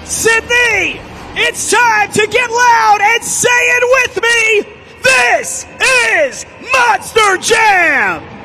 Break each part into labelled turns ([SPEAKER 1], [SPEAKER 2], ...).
[SPEAKER 1] Sydney, it's time to get loud and say it with me. This is Monster Jam!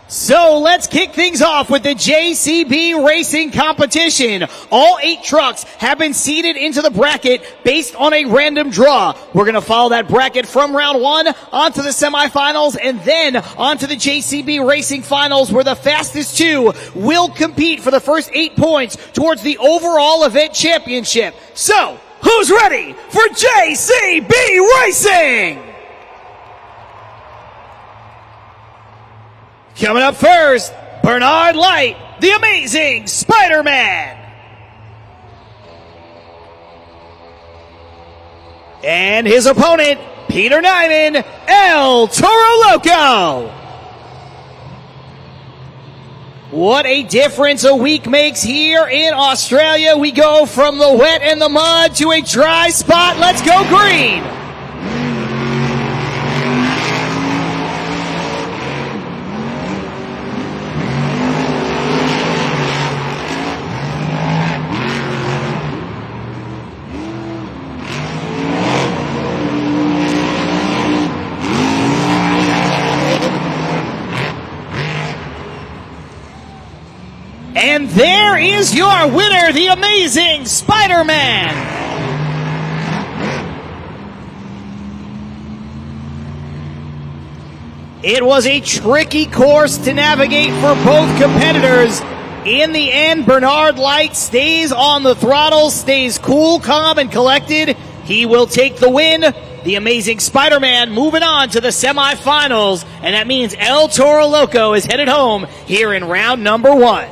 [SPEAKER 1] So let's kick things off with the JCB Racing competition. All 8 trucks have been seeded into the bracket based on a random draw. We're going to follow that bracket from round 1 onto the semifinals and then onto the JCB Racing finals, where the fastest 2 will compete for the first 8 points towards the overall event championship. So, who's ready for JCB Racing? Coming up first, Bernard Light, the Amazing Spider-Man. And his opponent, Peter Nyman, El Toro Loco. What a difference a week makes here in Australia. We go from the wet and the mud to a dry spot. Let's go green. And there is your winner, the Amazing Spider-Man. It was a tricky course to navigate for both competitors. In the end, Bernard Light stays on the throttle, stays cool, calm, and collected. He will take the win. The Amazing Spider-Man moving on to the semifinals, and that means El Toro Loco is headed home here in round number 1.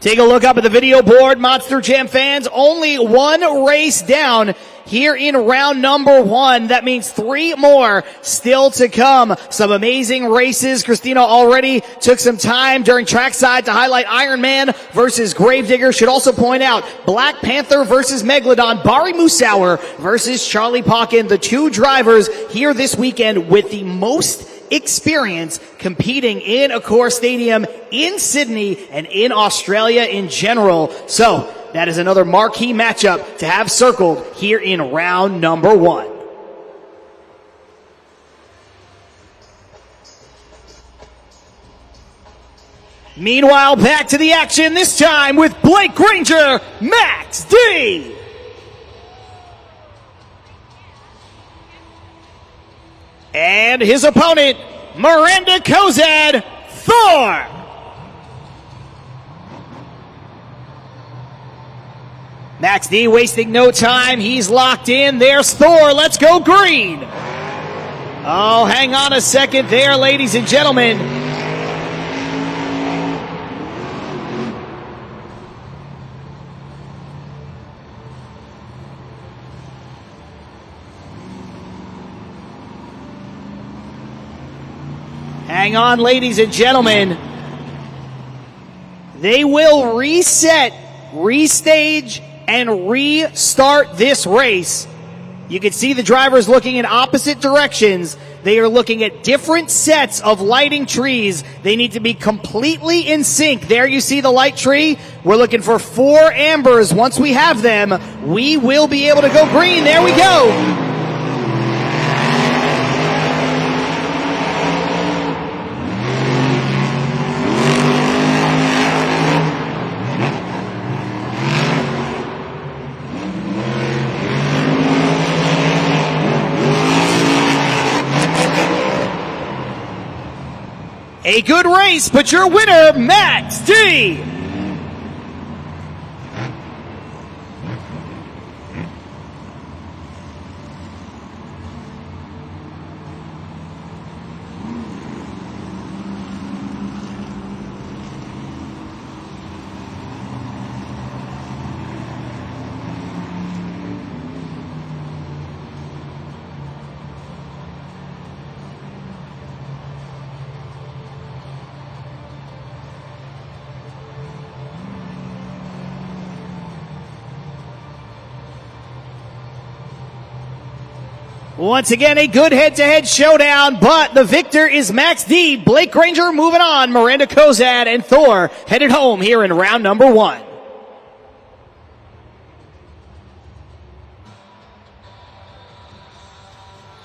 [SPEAKER 1] Take a look up at the video board, Monster Jam fans. Only 1 race down here in round number 1. That means 3 more still to come. Some amazing races. Christina already took some time during trackside to highlight Iron Man versus Gravedigger. Should also point out Black Panther versus Megalodon, Bari Musauer versus Charlie Pauken. The 2 drivers here this weekend with the most experience competing in a core stadium in Sydney and in Australia in general. So that is another marquee matchup to have circled here in round number 1. Meanwhile, back to the action, this time with Blake Granger, Max D. And his opponent, Miranda Kozad, Thor. Max D wasting no time. He's locked in. There's Thor. Let's go green. Oh, hang on a second there, ladies and gentlemen. Hang on, ladies and gentlemen. They will reset, restage, and restart this race. You can see the drivers looking in opposite directions. They are looking at different sets of lighting trees. They need to be completely in sync. There you see the light tree. We're looking for 4 ambers. Once we have them, we will be able to go green. There we go. A good race, but your winner, Max D. Once again, a good head-to-head showdown, but the victor is Max D. Blake Granger moving on. Miranda Kozad and Thor headed home here in round number 1.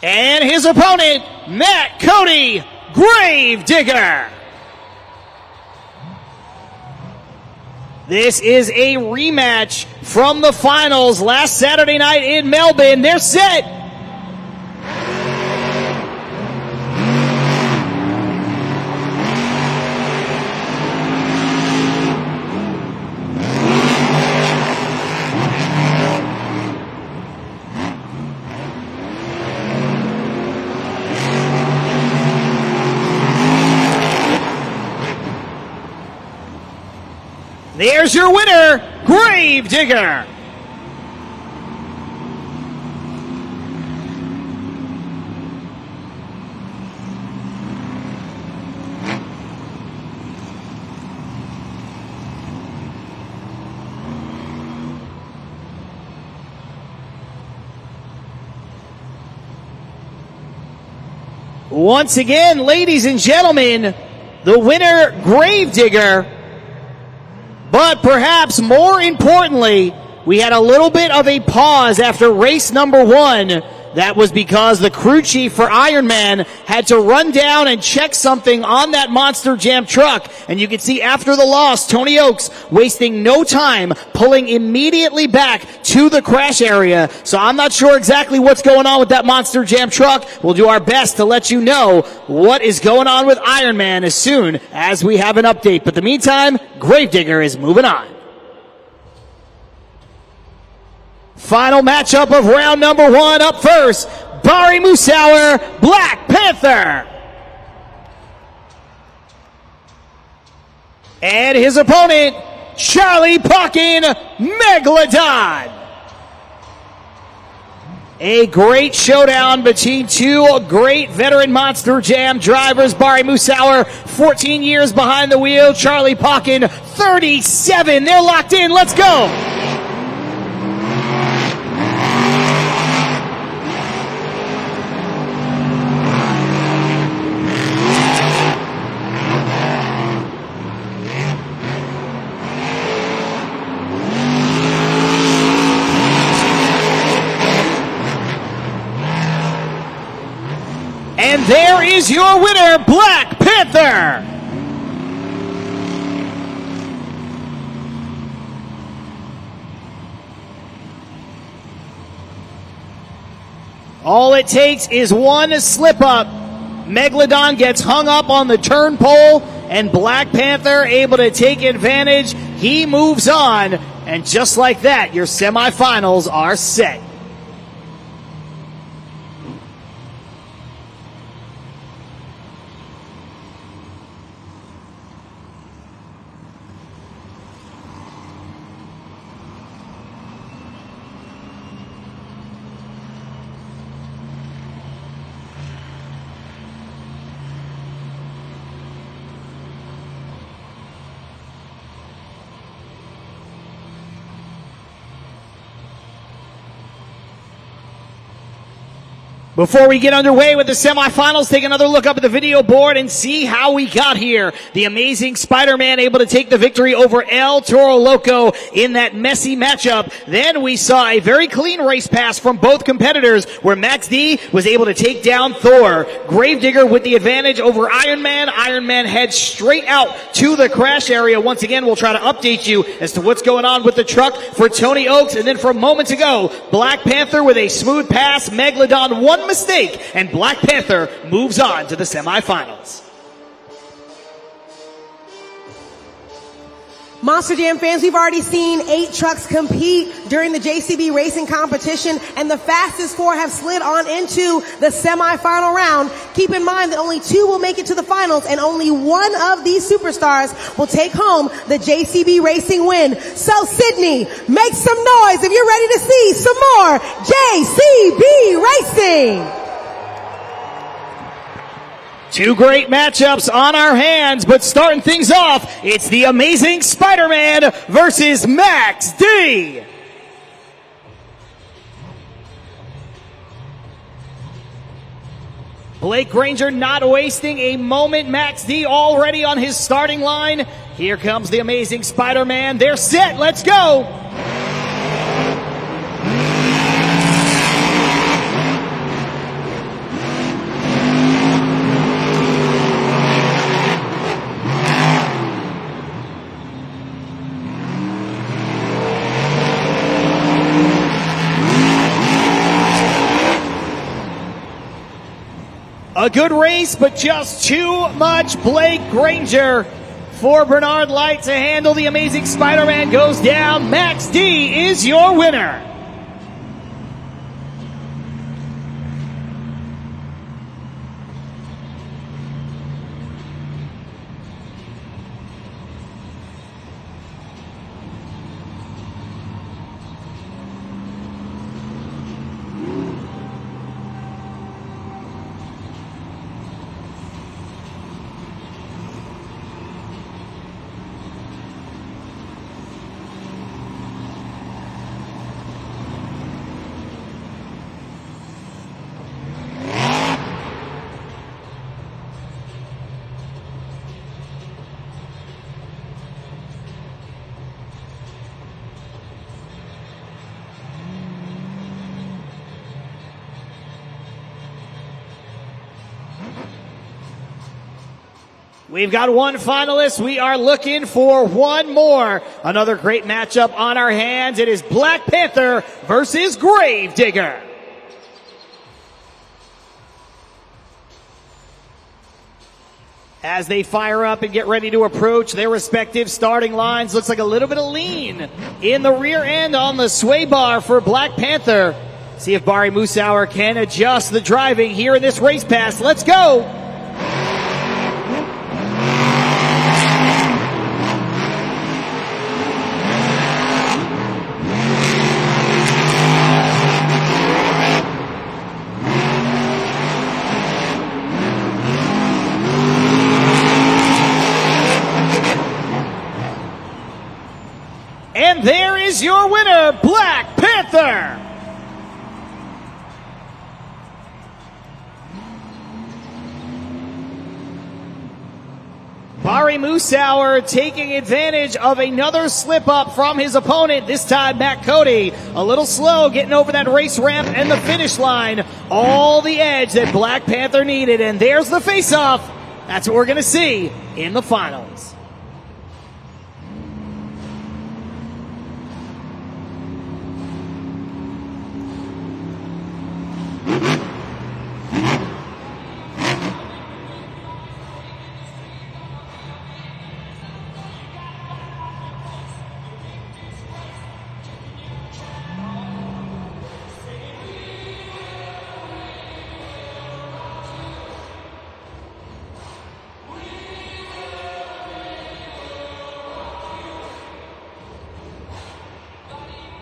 [SPEAKER 1] And his opponent, Matt Cody Gravedigger. This is a rematch from the finals last Saturday night in Melbourne. They're set. There's your winner, Gravedigger. Once again, ladies and gentlemen, the winner, Gravedigger. But perhaps more importantly, we had a little bit of a pause after race number 1. That was because the crew chief for Ironman had to run down and check something on that Monster Jam truck. And you can see after the loss, Tony Oaks wasting no time, pulling immediately back to the crash area. So I'm not sure exactly what's going on with that Monster Jam truck. We'll do our best to let you know what is going on with Ironman as soon as we have an update. But in the meantime, Gravedigger is moving on. Final matchup of round number 1. Up first, Bari Musauer, Black Panther. And his opponent, Charlie Pockin, Megalodon. A great showdown between 2 great veteran Monster Jam drivers. Bari Musauer, 14 years behind the wheel. Charlie Pockin, 37. They're locked in. Let's go. And there is your winner, Black Panther. All it takes is one slip up. Megalodon gets hung up on the turn pole, and Black Panther able to take advantage. He moves on, and just like that, your semifinals are set. Before we get underway with the semifinals, take another look up at the video board and see how we got here. The amazing Spider-Man able to take the victory over El Toro Loco in that messy matchup. Then we saw a very clean race pass from both competitors where Max D was able to take down Thor. Gravedigger with the advantage over Iron Man. Iron Man heads straight out to the crash area. Once again, we'll try to update you as to what's going on with the truck for Tony Oaks. And then from moments ago, Black Panther with a smooth pass. Megalodon one mistake, and Black Panther moves on to the semifinals.
[SPEAKER 2] Monster Jam fans, we've already seen 8 trucks compete during the JCB racing competition, and the fastest 4 have slid on into the semifinal round. Keep in mind that only 2 will make it to the finals, and only one of these superstars will take home the JCB racing win. So Sydney, make some noise if you're ready to see some more JCB racing.
[SPEAKER 1] 2 great matchups on our hands, but starting things off, it's the amazing Spider-Man versus Max D. Blake Granger not wasting a moment. Max D already on his starting line. Here comes the amazing Spider-Man. They're set. Let's go. A good race, but just too much Blake Granger for Bernard Light to handle. The amazing Spider-Man goes down. Max D is your winner. We've got one finalist. We are looking for one more. Another great matchup on our hands. It is Black Panther versus Gravedigger. As they fire up and get ready to approach their respective starting lines, looks like a little bit of lean in the rear end on the sway bar for Black Panther. See if Barry Musauer can adjust the driving here in this race pass. Let's go. And there is your winner, Black Panther. Barry Musauer taking advantage of another slip up from his opponent, this time Matt Cody. A little slow getting over that race ramp and the finish line. All the edge that Black Panther needed. And there's the face-off. That's what we're going to see in the finals.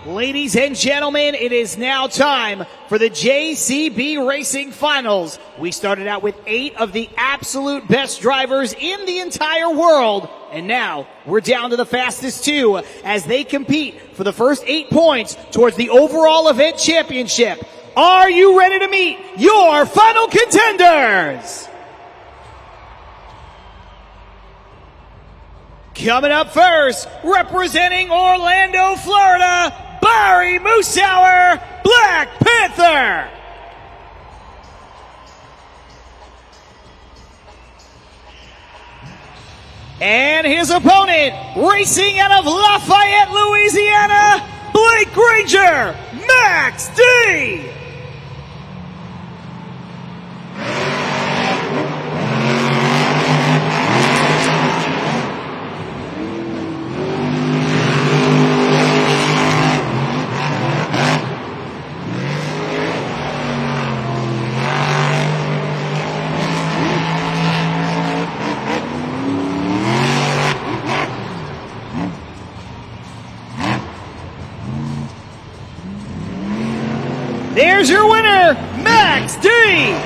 [SPEAKER 1] Ladies and gentlemen, it is now time for the JCB Racing Finals. We started out with 8 of the absolute best drivers in the entire world, and now we're down to the fastest 2 as they compete for the first 8 points towards the overall event championship. Are you ready to meet your final contenders? Coming up first, representing Orlando, Florida, Barry Moosauer, Black Panther. And his opponent, racing out of Lafayette, Louisiana, Blake Granger, Max D. There's your winner, Max D.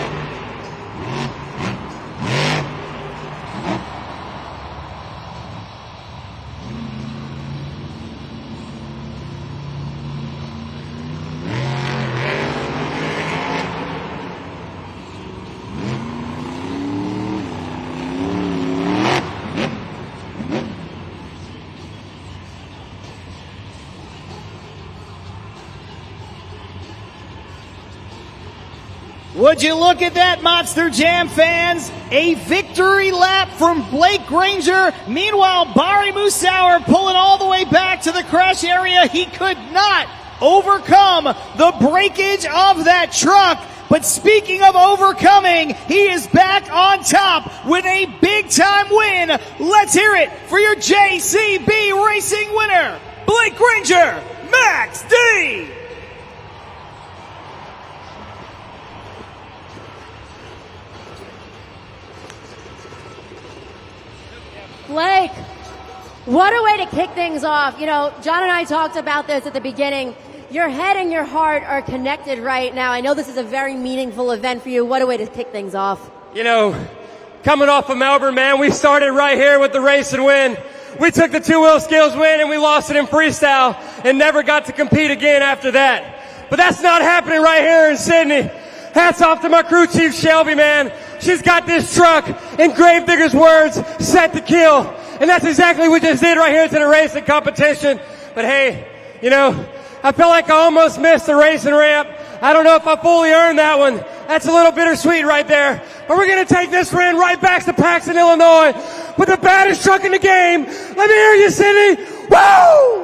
[SPEAKER 1] Would you look at that, Monster Jam fans? A victory lap from Blake Granger. Meanwhile, Barry Moosauer pulling all the way back to the crash area. He could not overcome the breakage of that truck. But speaking of overcoming, he is back on top with a big-time win. Let's hear it for your JCB Racing winner, Blake Granger, Max D.
[SPEAKER 3] Blake, what a way to kick things off. You know, John and I talked about this at the beginning. Your head and your heart are connected right now. I know this is a very meaningful event for you. What a way to kick things off.
[SPEAKER 4] You know, coming off of Melbourne, man, we started right here with the race and win. We took the two-wheel skills win and we lost it in freestyle and never got to compete again after that. But that's not happening right here in Sydney. Hats off to my crew chief, Shelby, man. She's got this truck, in Gravedigger's words, set to kill. And that's exactly what we just did right here to the racing competition. But hey, you know, I felt like I almost missed the racing ramp. I don't know if I fully earned that one. That's a little bittersweet right there. But we're going to take this win right back to Paxton, Illinois with the baddest truck in the game. Let me hear you, Sydney. Woo!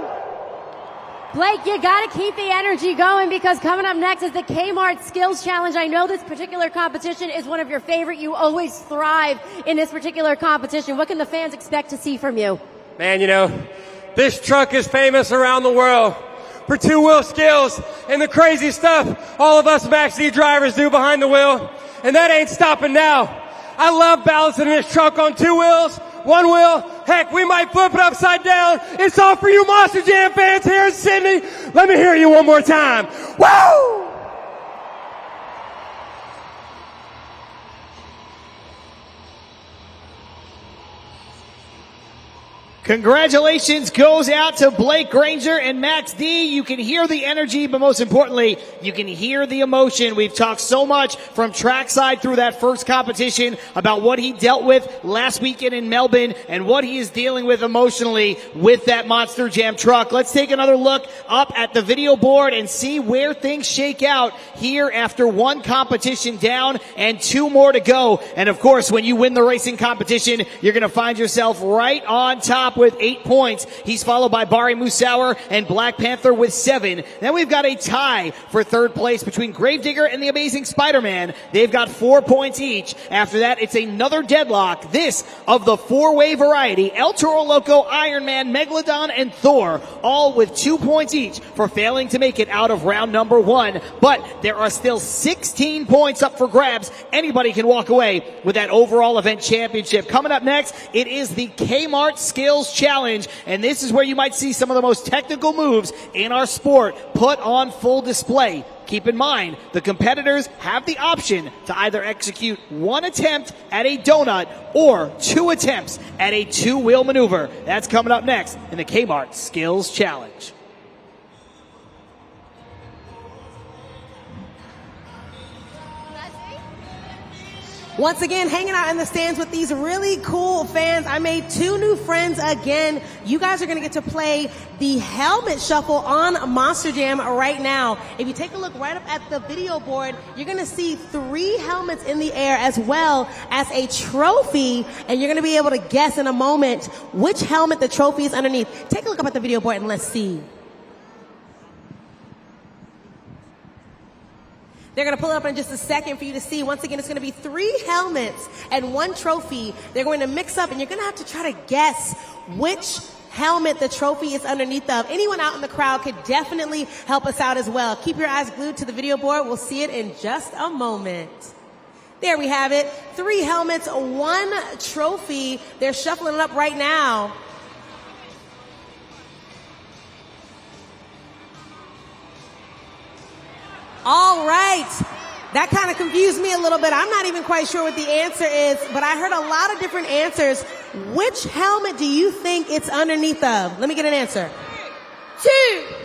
[SPEAKER 3] Blake, you got to keep the energy going because coming up next is the Kmart Skills Challenge. I know this particular competition is one of your favorite. You always thrive in this particular competition. What can the fans expect to see from you?
[SPEAKER 4] Man, you know, this truck is famous around the world for two-wheel skills and the crazy stuff all of us Max D drivers do behind the wheel. And that ain't stopping now. I love balancing this truck on two wheels, one wheel. Heck, we might flip it upside down. It's all for you Monster Jam fans here in Sydney. Let me hear you one more time. Woo!
[SPEAKER 1] Congratulations goes out to Blake Granger and Max D. You can hear the energy, but most importantly, you can hear the emotion. We've talked so much from trackside through that first competition about what he dealt with last weekend in Melbourne and what he is dealing with emotionally with that Monster Jam truck. Let's take another look up at the video board and see where things shake out here after one competition down and two more to go. And of course, when you win the racing competition, you're going to find yourself right on top with 8 points. He's followed by Barry Moosauer and Black Panther with 7. Then we've got a tie for third place between Gravedigger and the Amazing Spider-Man. They've got 4 points each. After that, it's another deadlock. This of the four-way variety. El Toro Loco, Iron Man, Megalodon, and Thor, all with 2 points each for failing to make it out of round number 1. But there are still 16 points up for grabs. Anybody can walk away with that overall event championship. Coming up next, it is the Kmart Skills Challenge, and this is where you might see some of the most technical moves in our sport put on full display. Keep in mind, the competitors have the option to either execute one attempt at a donut or 2 attempts at a two-wheel maneuver. That's coming up next in the Kmart Skills Challenge.
[SPEAKER 2] Once again, hanging out in the stands with these really cool fans. I made 2 new friends again. You guys are going to get to play the helmet shuffle on Monster Jam right now. If you take a look right up at the video board, you're going to see 3 helmets in the air as well as a trophy, and you're going to be able to guess in a moment which helmet the trophy is underneath. Take a look up at the video board and let's see. They're going to pull it up in just a second for you to see. Once again, it's going to be 3 helmets and 1 trophy. They're going to mix up, and you're going to have to try to guess which helmet the trophy is underneath of. Anyone out in the crowd could definitely help us out as well. Keep your eyes glued to the video board. We'll see it in just a moment. There we have it. 3 helmets, 1 trophy. They're shuffling it up right now. All right. That kind of confused me a little bit. I'm not even quite sure what the answer is, but I heard a lot of different answers. Which helmet do you think it's underneath of? Let me get an answer. 2.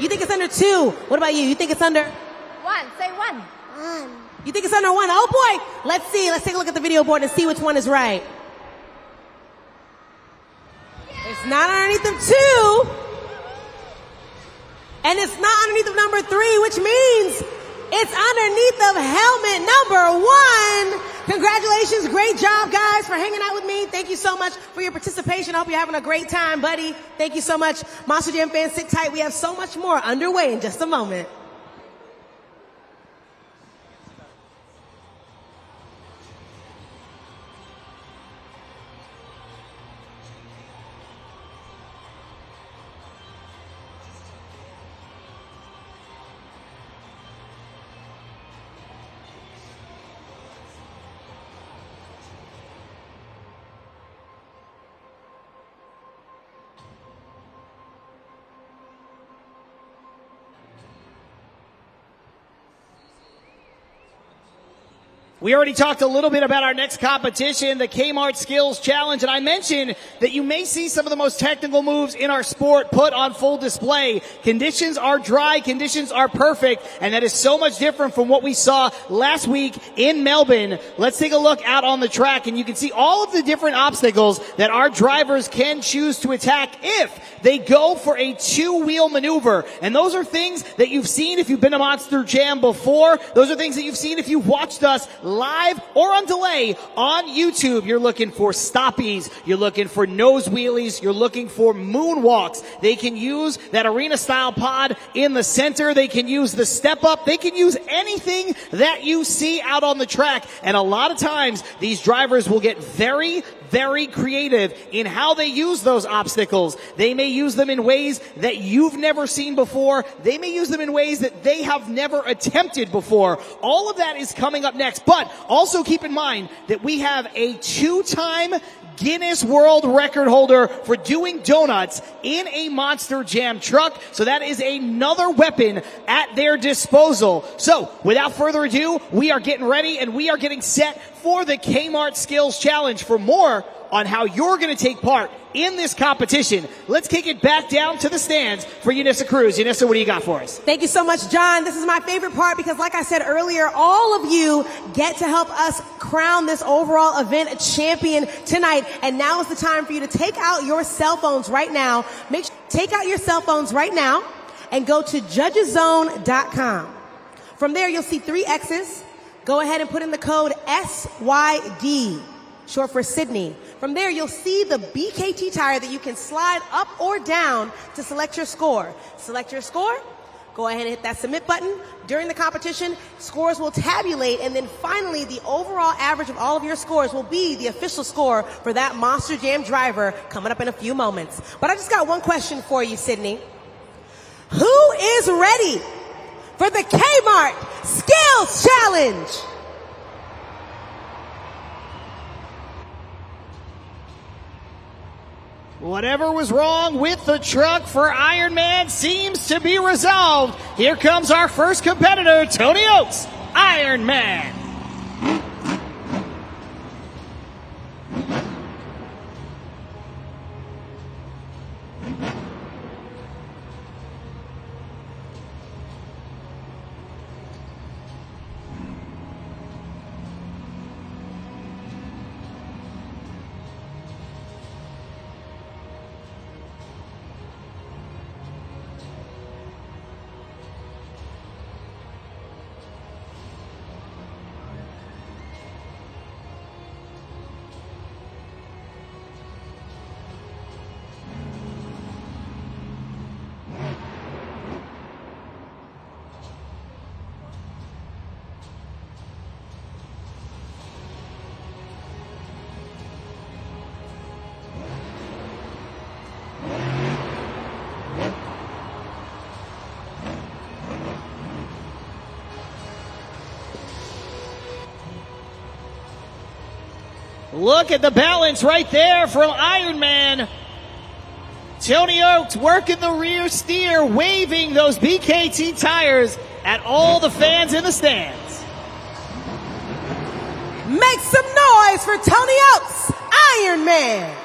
[SPEAKER 2] You think it's under 2. What about you? You think it's under?
[SPEAKER 3] 1. Say 1.
[SPEAKER 2] 1. You think it's under 1? Oh boy. Let's see. Let's take a look at the video board and see which one is right. It's not underneath of 2. And it's not underneath of number 3, which means it's underneath of helmet number 1. Congratulations. Great job, guys, for hanging out with me. Thank you so much for your participation. I hope you're having a great time, buddy. Thank you so much. Monster Jam fans, sit tight. We have so much more underway in just a moment.
[SPEAKER 1] We already talked a little bit about our next competition, the Kmart Skills Challenge, and I mentioned that you may see some of the most technical moves in our sport put on full display. Conditions are dry, conditions are perfect, and that is so much different from what we saw last week in Melbourne. Let's take a look out on the track, and you can see all of the different obstacles that our drivers can choose to attack if they go for a 2-wheel maneuver. And those are things that you've seen if you've been to Monster Jam before. Those are things that you've seen if you've watched us live or on delay on YouTube. You're looking for stoppies. You're looking for nose wheelies. You're looking for moonwalks. They can use that arena style pod in the center. They can use the step up. They can use anything that you see out on the track. And a lot of times these drivers will get very creative in how they use those obstacles. They may use them in ways that you've never seen before. They may use them in ways that they have never attempted before. All of that is coming up next. But also keep in mind that we have a 2-time Guinness World Record holder for doing donuts in a Monster Jam truck. So that is another weapon at their disposal. So without further ado, we are getting ready and we are getting set for the Kmart Skills Challenge. For more on how you're going to take part in this competition, let's kick it back down to the stands for Yanissa Cruz. Yanissa, what do you got for us?
[SPEAKER 2] Thank you so much, John. This is my favorite part because, like I said earlier, all of you get to help us crown this overall event champion tonight. And now is the time for you to take out your cell phones right now. Take out your cell phones right now and go to judgeszone.com. From there, you'll see 3 X's. Go ahead and put in the code SYD, short for Sydney. From there, you'll see the BKT tire that you can slide up or down to select your score. Select your score. Go ahead and hit that submit button. During the competition, scores will tabulate, and then finally, the overall average of all of your scores will be the official score for that Monster Jam driver coming up in a few moments. But I just got one question for you, Sydney. Who is ready for the Kmart Skills Challenge?
[SPEAKER 1] Whatever was wrong with the truck for Iron Man seems to be resolved. Here comes our first competitor, Tony Oaks, Iron Man. Look at the balance right there from Iron Man. Tony Oaks working the rear steer, waving those BKT tires at all the fans in the stands.
[SPEAKER 2] Make some noise for Tony Oaks, Iron Man.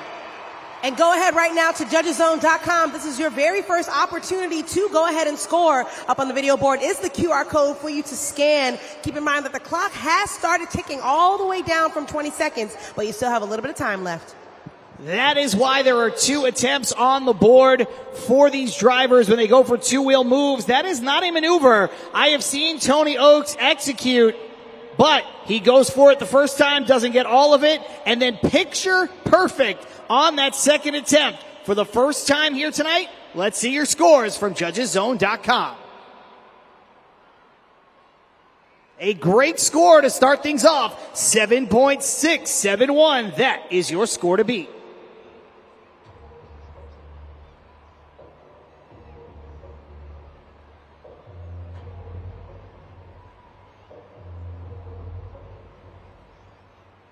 [SPEAKER 2] And go ahead right now to judgeszone.com. This is your very first opportunity to go ahead and score. Up on the video board is the QR code for you to scan. Keep in mind that the clock has started ticking all the way down from 20 seconds, but you still have a little bit of time left.
[SPEAKER 1] That is why there are 2 attempts on the board for these drivers when they go for 2-wheel moves. That is not a maneuver I have seen Tony Oaks execute, but he goes for it the first time, doesn't get all of it, and then picture perfect on that second attempt. For the first time here tonight, let's see your scores from judgeszone.com. A great score to start things off, 7.671. That is your score to beat.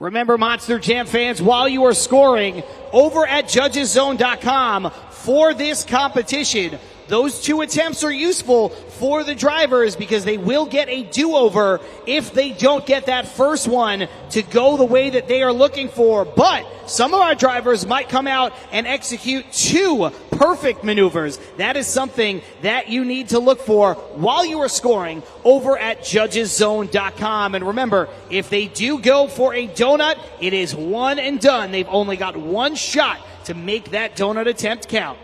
[SPEAKER 1] Remember, Monster Jam fans, while you are scoring over at judgeszone.com for this competition, those 2 attempts are useful for the drivers because they will get a do-over if they don't get that first one to go the way that they are looking for. But some of our drivers might come out and execute 2 perfect maneuvers. That is something that you need to look for while you are scoring over at judgeszone.com. And remember, if they do go for a donut, it is one and done. They've only got 1 shot to make that donut attempt count.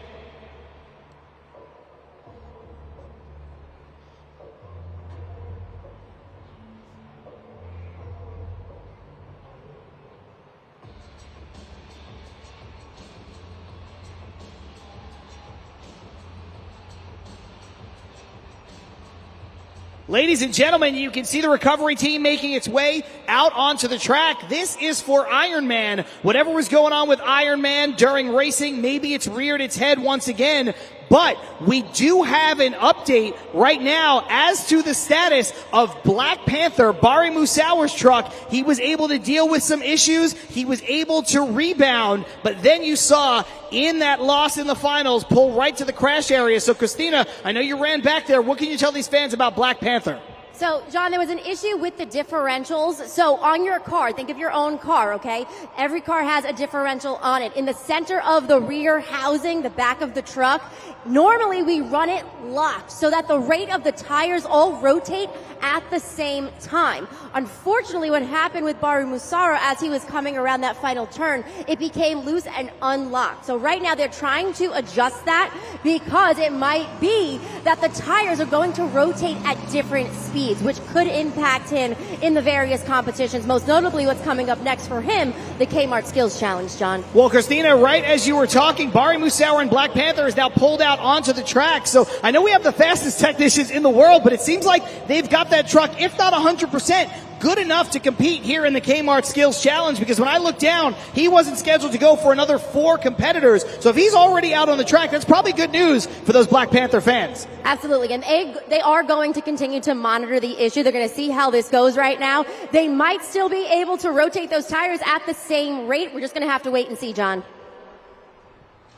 [SPEAKER 1] Ladies and gentlemen, you can see the recovery team making its way out onto the track. This is for Iron Man. Whatever was going on with Iron Man during racing, maybe it's reared its head once again. But we do have an update right now as to the status of Black Panther, Bari Musauer's truck. He was able to deal with some issues. He was able to rebound, but then you saw in that loss in the finals pull right to the crash area. So Christina, I know you ran back there. What can you tell these fans about Black Panther?
[SPEAKER 3] So, John, there was an issue with the differentials. So on your car, think of your own car, okay? Every car has a differential on it. In the center of the rear housing, the back of the truck, normally we run it locked so that the rate of the tires all rotate at the same time. Unfortunately, what happened with Bari Musauer as he was coming around that final turn, it became loose and unlocked. So right now they're trying to adjust that because it might be that the tires are going to rotate at different speeds, which could impact him in the various competitions, most notably what's coming up next for him, the Kmart Skills Challenge, John.
[SPEAKER 1] Well, Christina, right as you were talking, Bari Musauer and Black Panther is now pulled out onto the track. So I know we have the fastest technicians in the world, but it seems like they've got that truck, if not 100%, good enough to compete here in the Kmart Skills Challenge, because when I look down, he wasn't scheduled to go for another 4 competitors. So if he's already out on the track, that's probably good news for those Black Panther fans.
[SPEAKER 3] Absolutely. And they are going to continue to monitor the issue. They're going to see how this goes right now. They might still be able to rotate those tires at the same rate. We're just going to have to wait and see, John.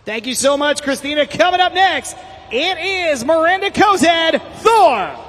[SPEAKER 1] Thank you so much, Christina. Coming up next, it is Miranda Kozad, Thor.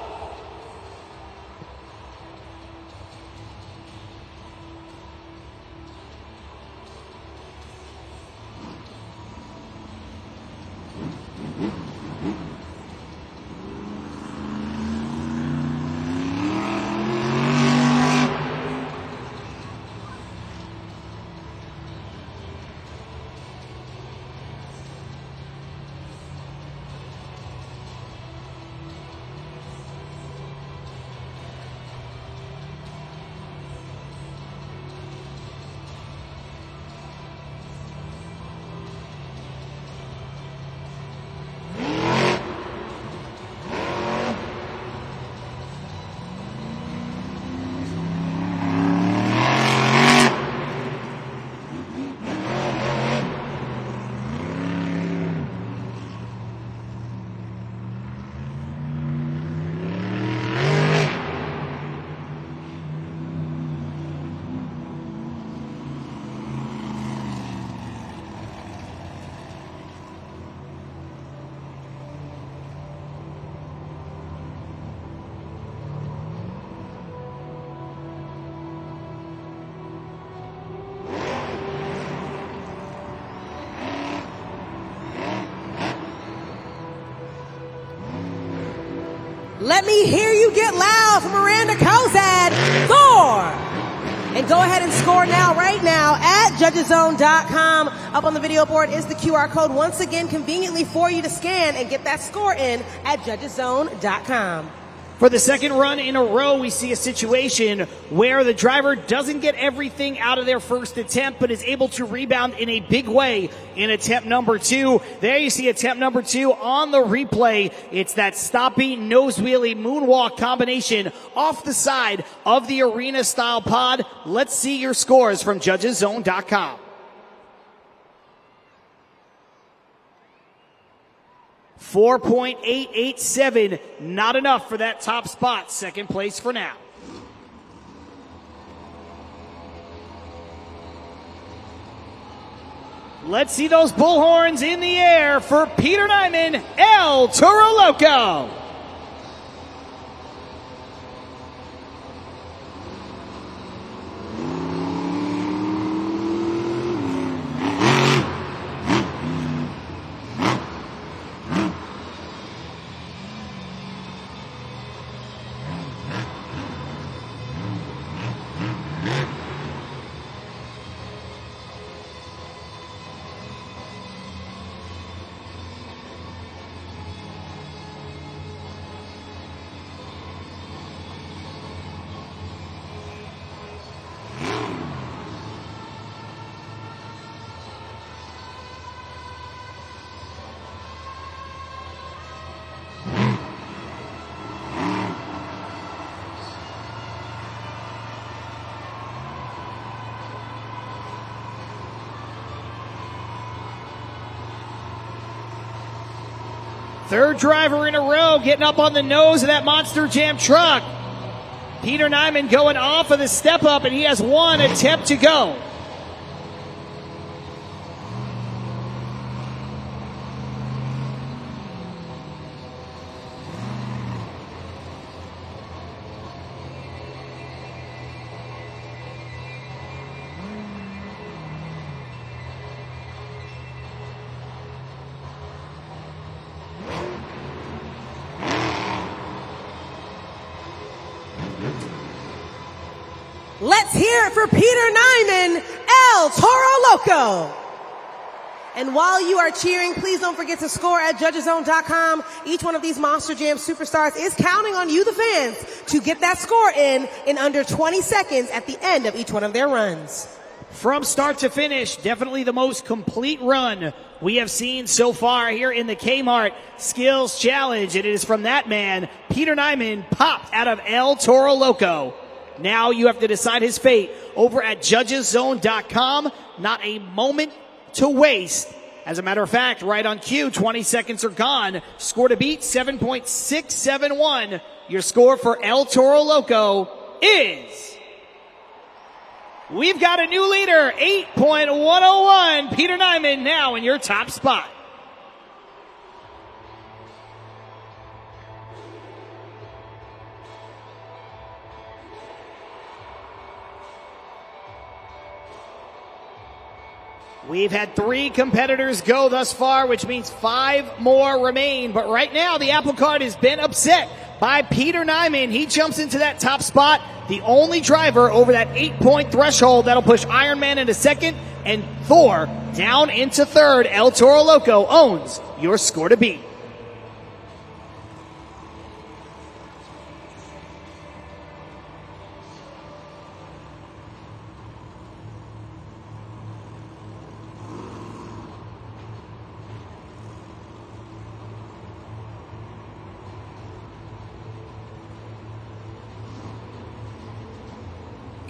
[SPEAKER 2] Let me hear you get loud from Miranda Kozad. Thor! And go ahead and score now, right now, at judgeszone.com. Up on the video board is the QR code, once again, conveniently for you to scan and get that score in at judgeszone.com.
[SPEAKER 1] For the second run in a row, we see a situation where the driver doesn't get everything out of their first attempt, but is able to rebound in a big way in attempt number 2. There you see attempt number 2 on the replay. It's that stopping nose wheelie moonwalk combination off the side of the arena style pod. Let's see your scores from judgeszone.com. 4.887, not enough for that top spot. Second place for now. Let's see those bullhorns in the air for Peter Nyman, El Toro Loco. Third driver in a row getting up on the nose of that Monster Jam truck. Peter Nyman going off of the step up, and he has one attempt to go.
[SPEAKER 2] Let's hear it for Peter Nyman, El Toro Loco. And while you are cheering, please don't forget to score at judgeszone.com. Each one of these Monster Jam superstars is counting on you, the fans, to get that score in under 20 seconds at the end of each one of their runs.
[SPEAKER 1] From start to finish, definitely the most complete run we have seen so far here in the Kmart Skills Challenge. And it is from that man, Peter Nyman, popped out of El Toro Loco. Now you have to decide his fate over at judgeszone.com. Not a moment to waste. As a matter of fact, right on cue, 20 seconds are gone. Score to beat, 7.671. Your score for El Toro Loco is... We've got a new leader, 8.101. Peter Nyman now in your top spot. We've had 3 competitors go thus far, which means 5 more remain. But right now, the apple cart has been upset by Peter Nyman. He jumps into that top spot, the only driver over that 8-point threshold that'll push Iron Man into second and Thor down into third. El Toro Loco owns your score to beat.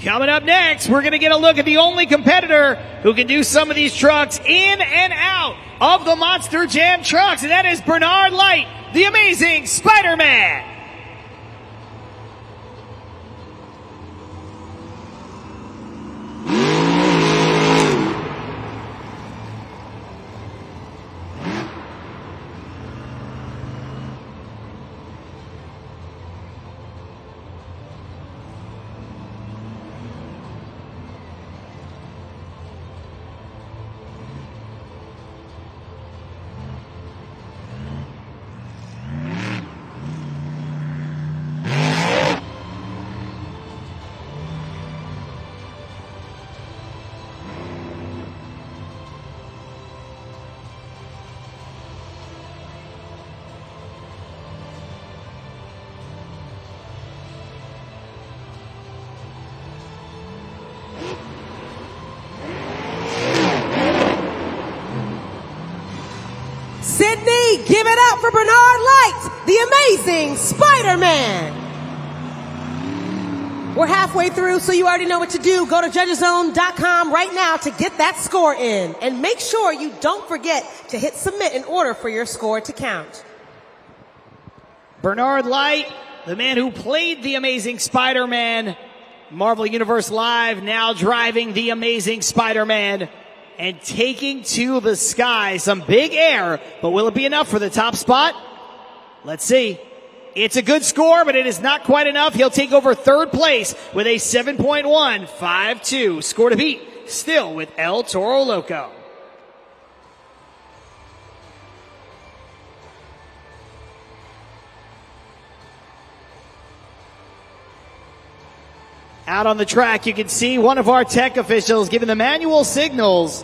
[SPEAKER 1] Coming up next, we're going to get a look at the only competitor who can do some of these trucks in and out of the Monster Jam trucks, and that is Bernard Light, the amazing Spider-Man.
[SPEAKER 2] ready? Give it up for Bernard Light, the amazing Spider-Man. We're halfway through, so you already know what to do. Go to judgeszone.com right now to get that score in. And make sure you don't forget to hit submit in order for your score to count.
[SPEAKER 1] Bernard Light, the man who played the Amazing Spider-Man, Marvel Universe Live, now driving the Amazing Spider-Man and taking to the sky. Some big air, but will it be enough for the top spot? Let's see. It's a good score, but it is not quite enough. He'll take over third place with a 7.152 score to beat, still with El Toro Loco. Out on the track, you can see one of our tech officials giving the manual signals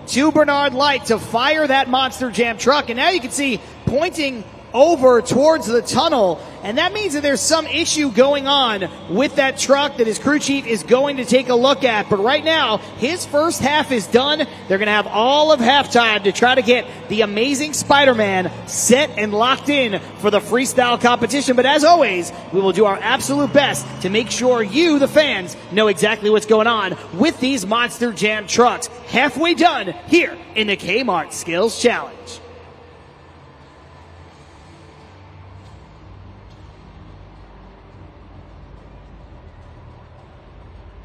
[SPEAKER 1] to Bernard Light to fire that Monster Jam truck. And now you can see pointing over towards the tunnel, and that means that there's some issue going on with that truck that his crew chief is going to take a look at. But right now, his first half is done. They're going to have all of halftime to try to get the Amazing Spider-Man set and locked in for the freestyle competition. But as always, we will do our absolute best to make sure you, the fans, know exactly what's going on with these Monster Jam trucks. Halfway done here in the Kmart Skills Challenge.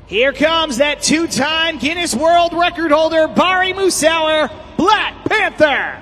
[SPEAKER 1] Here comes that two-time Guinness World Record holder, Barry Musauer, Black Panther.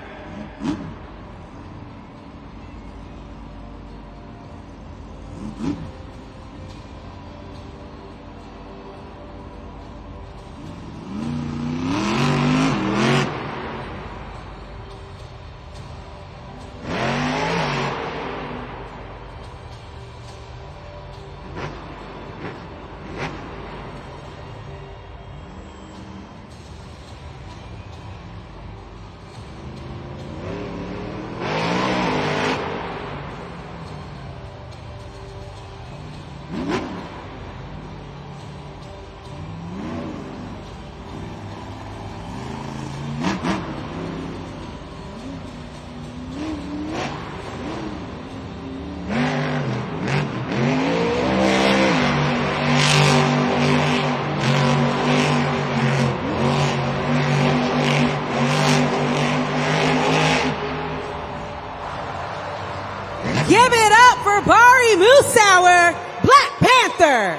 [SPEAKER 2] Give it up for Barry Musauer, Black Panther.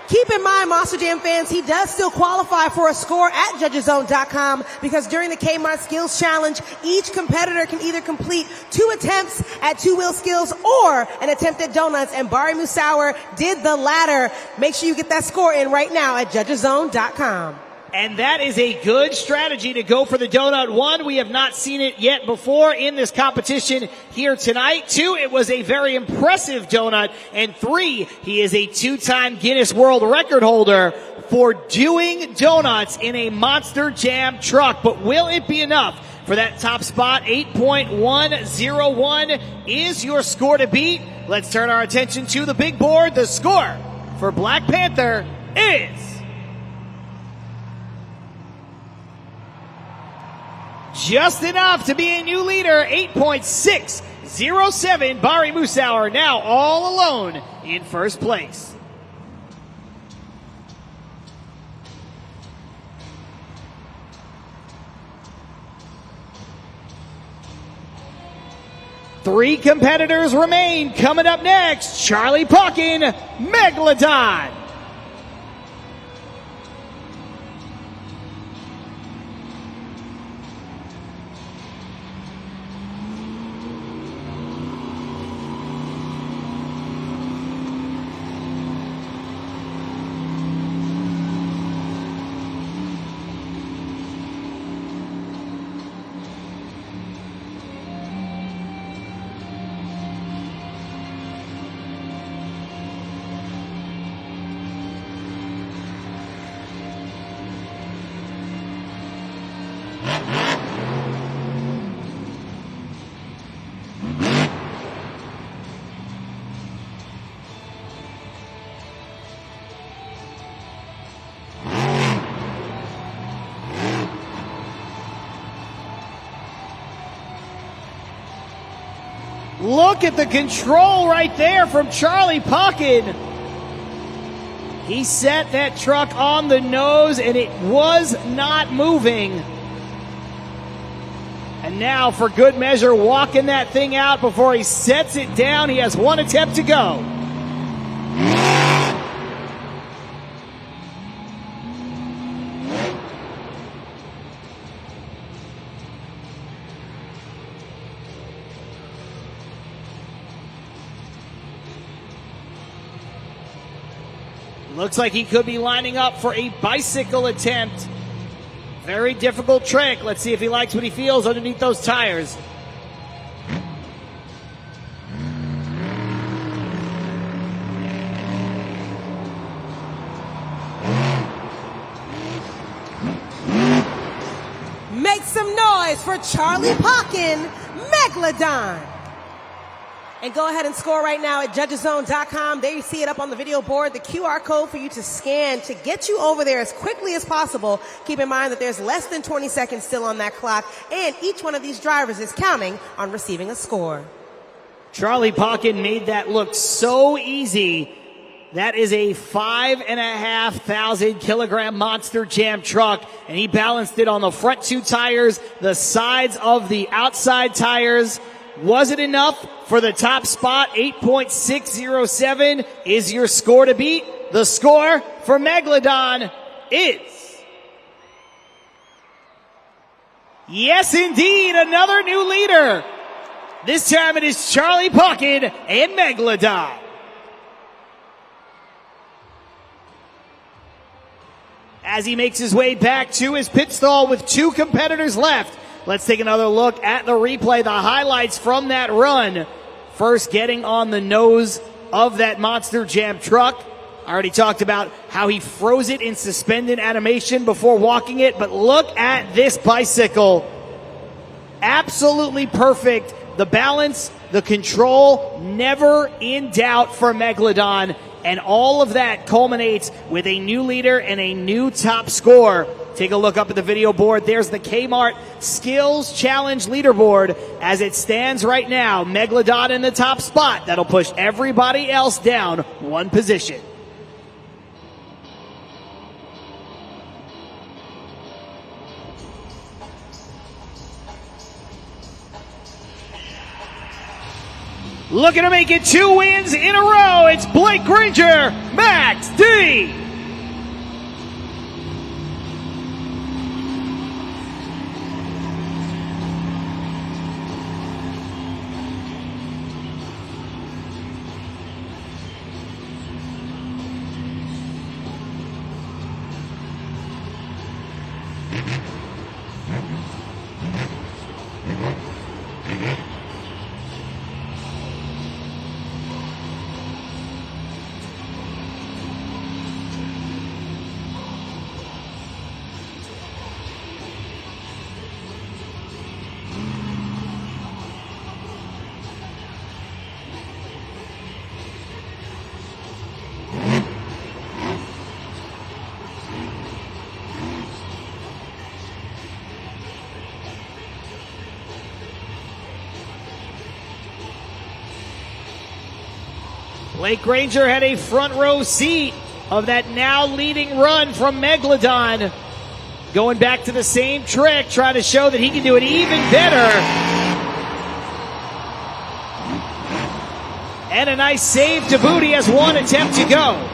[SPEAKER 2] Keep in mind, Monster Jam fans, he does still qualify for a score at judgeszone.com because during the Kmart Skills Challenge, each competitor can either complete 2 attempts at 2-wheel skills or an attempt at donuts, and Barry Musauer did the latter. Make sure you get that score in right now at judgeszone.com.
[SPEAKER 1] And that is a good strategy to go for the donut. 1, we have not seen it yet before in this competition here tonight. 2, it was a very impressive donut. And 3, he is a 2-time Guinness World Record holder for doing donuts in a Monster Jam truck. But will it be enough for that top spot? 8.101 is your score to beat. Let's turn our attention to the big board. The score for Black Panther is just enough to be a new leader, 8.607. Barry Musauer now all alone in first place. Three competitors remain. Coming up next, Charlie Puckin, Megalodon. Look at the control right there from Charlie Puckett. He set that truck on the nose and it was not moving. And now, for good measure, walking that thing out before he sets it down. He has one attempt to go. Looks like he could be lining up for a bicycle attempt. Very difficult trick. Let's see if he likes what he feels underneath those tires.
[SPEAKER 2] Make some noise for Charlie Puckett, Megalodon. And go ahead and score right now at judgeszone.com. There you see it up on the video board, the QR code for you to scan to get you over there as quickly as possible. Keep in mind that there's less than 20 seconds still on that clock, and each one of these drivers is counting on receiving a score.
[SPEAKER 1] Charlie Puckett made that look so easy. That is a 5,500 kilogram Monster Jam truck, and he balanced it on the front two tires, the sides of the outside tires. Was it enough for the top spot? 8.607 is your score to beat. The score for Megalodon is... yes, indeed, another new leader. This time it is Charlie Puckett and Megalodon. As he makes his way back to his pit stall with two competitors left, let's take another look at the replay, the highlights from that run. First, getting on the nose of that Monster Jam truck. I already talked about how he froze it in suspended animation before walking it, but look at this bicycle. Absolutely perfect. The balance, the control, never in doubt for Megalodon. And all of that culminates with a new leader and a new top score. Take a look up at the video board. There's the Kmart Skills Challenge leaderboard. As it stands right now, Megalodon in the top spot. That'll push everybody else down one position. Looking to make it 2 wins in a row. It's Blake Granger, Max D. Blake Granger had a front row seat of that now leading run from Megalodon. Going back to the same trick, trying to show that he can do it even better. And a nice save to boot. He has one attempt to go.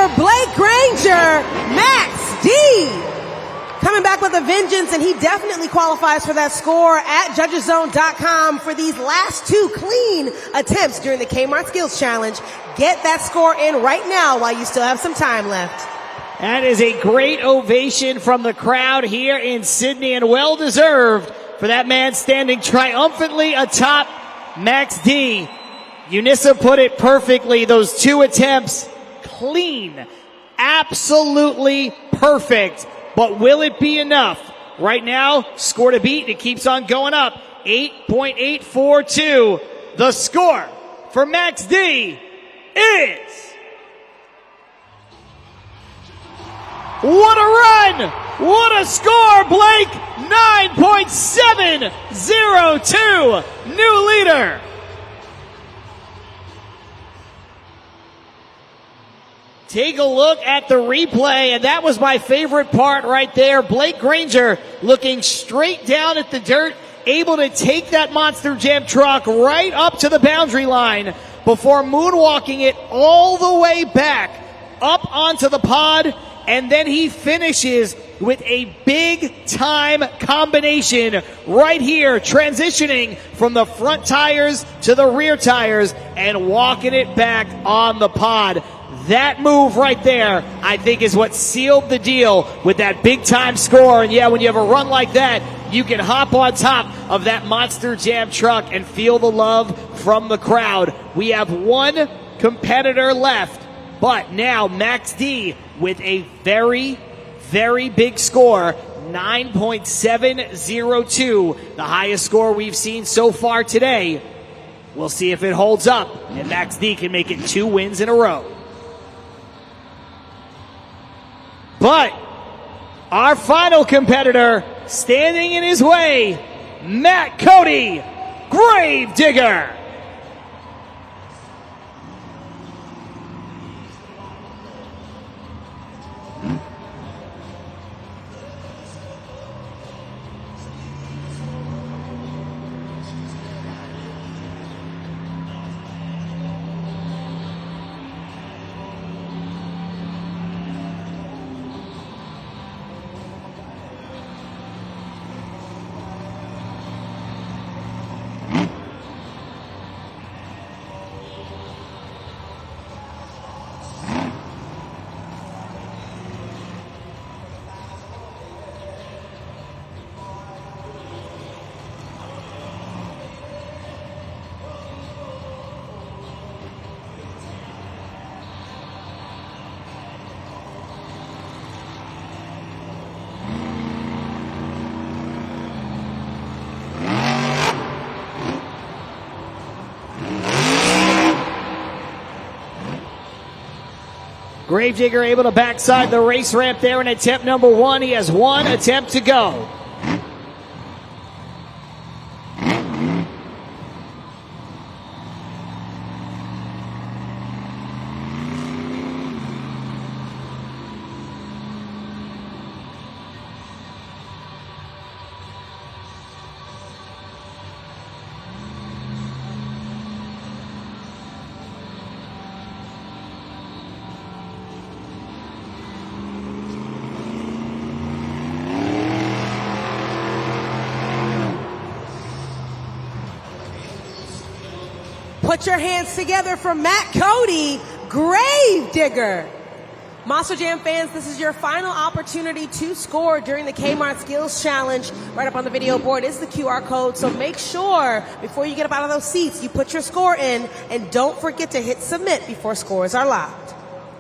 [SPEAKER 2] for Blake Granger, Max D. Coming back with a vengeance, and he definitely qualifies for that score at judgeszone.com for these last 2 clean attempts during the Kmart Skills Challenge. Get that score in right now while you still have some time left.
[SPEAKER 1] That is a great ovation from the crowd here in Sydney, and well deserved for that man standing triumphantly atop Max D. Unissa put it perfectly. Those 2 attempts, clean, absolutely perfect. But will it be enough? Right now, score to beat. It keeps on going up. 8.842. The score for Max D is... What a run! What a score, Blake! 9.702. New leader. Take a look at the replay, and that was my favorite part right there. Blake Granger looking straight down at the dirt, able to take that Monster Jam truck right up to the boundary line before moonwalking it all the way back up onto the pod, and then he finishes with a big-time combination right here, transitioning from the front tires to the rear tires and walking it back on the pod. That move right there, I think, is what sealed the deal with that big-time score. And yeah, when you have a run like that, you can hop on top of that Monster Jam truck and feel the love from the crowd. We have 1 competitor left, but now Max D with a very, very big score, 9.702, the highest score we've seen so far today. We'll see if it holds up, and Max D can make it 2 wins in a row. But our final competitor, standing in his way, Matt Cody, Gravedigger. Gravedigger able to backside the race ramp there in attempt number 1. He has 1 attempt to go.
[SPEAKER 2] Put your hands together for Matt Cody, Gravedigger. Monster Jam fans, this is your final opportunity to score during the Kmart Skills Challenge. Right up on the video board is the QR code, so make sure before you get up out of those seats, you put your score in, and don't forget to hit submit before scores are locked.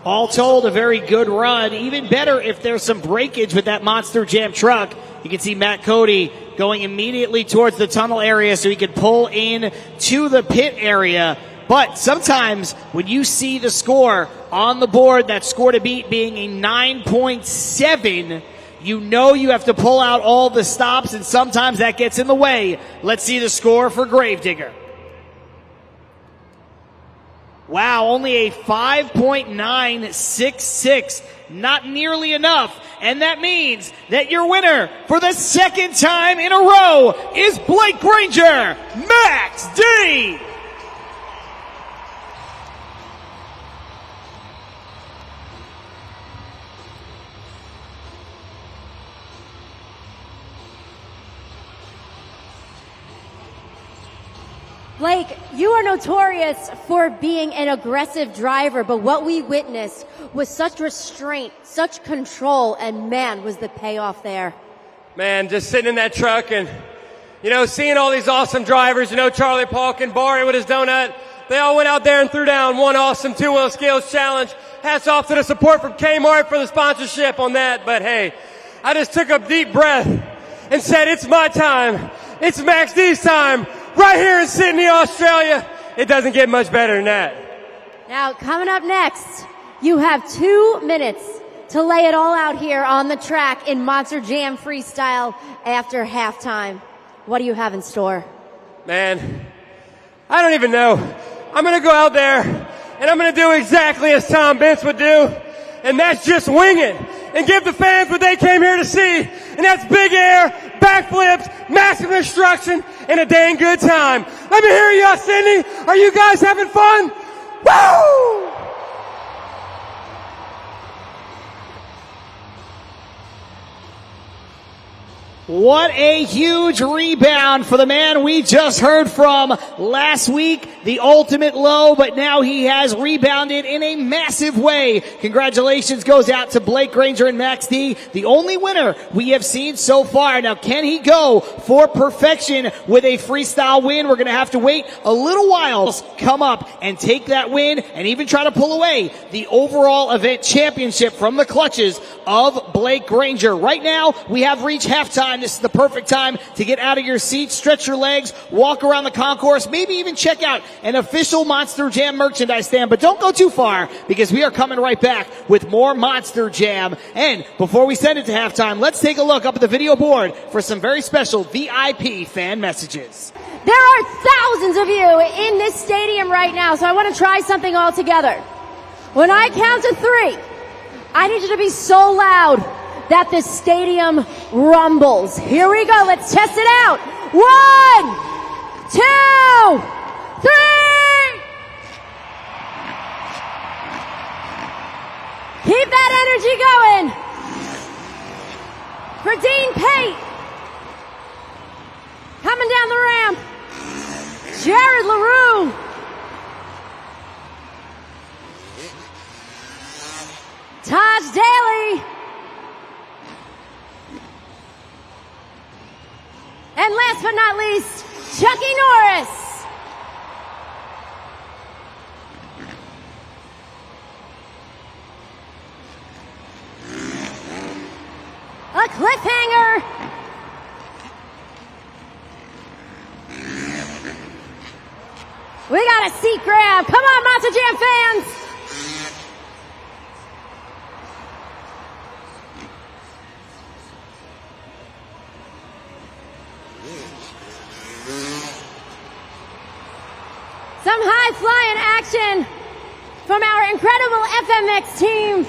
[SPEAKER 1] All told, a very good run. Even better if there's some breakage with that Monster Jam truck. You can see Matt Cody going immediately towards the tunnel area so he could pull in to the pit area. But sometimes when you see the score on the board, that score to beat being a 9.7, you know you have to pull out all the stops, and sometimes that gets in the way. Let's see the score for Gravedigger. Wow, only a 5.966. Not nearly enough. And that means that your winner for the second time in a row is Blake Granger, Max D.
[SPEAKER 3] Blake, you are notorious for being an aggressive driver, but what we witnessed was such restraint, such control, and man, was the payoff there.
[SPEAKER 4] Man, just sitting in that truck and, seeing all these awesome drivers, Charlie Palkin, Barry with his donut, they all went out there and threw down one awesome two-wheel skills challenge. Hats off to the support from Kmart for the sponsorship on that, but hey, I just took a deep breath and said, it's my time. It's Max D's time. Right here in Sydney, Australia. It doesn't get much better than that.
[SPEAKER 3] Now, coming up next, you have 2 minutes to lay it all out here on the track in Monster Jam Freestyle after halftime. What do you have in store?
[SPEAKER 4] Man, I don't even know. I'm going to go out there, and I'm going to do exactly as Tom Benz would do, and that's just wing it and give the fans what they came here to see, and that's big air, backflips, massive destruction, and a dang good time. Let me hear you, Sydney. Are you guys having fun? Woo!
[SPEAKER 1] What a huge rebound for the man we just heard from last week, the ultimate low, but now he has rebounded in a massive way. Congratulations goes out to Blake Granger and Max D, the only winner we have seen so far. Now, can he go for perfection with a freestyle win? We're going to have to wait a little while, come up and take that win and even try to pull away the overall event championship from the clutches of Blake Granger. Right now, we have reached halftime. This is the perfect time to get out of your seat, stretch your legs, walk around the concourse, maybe even check out an official Monster Jam merchandise stand. But don't go too far because we are coming right back with more Monster Jam. And before we send it to halftime, let's take a look up at the video board for some very special VIP fan messages.
[SPEAKER 3] There are thousands of you in this stadium right now, so I want to try something all together. When I count to 3, I need you to be so loud that the stadium rumbles. Here we go. Let's test it out. 1, 2, 3. Keep that energy going. For Dean Pate. Coming down the ramp. Jared LaRue. Taj Daly. And last but not least, Chucky Norris. A cliffhanger. We got a seat grab. Come on, Monster Jam fans. Some high-flying action from our incredible FMX team.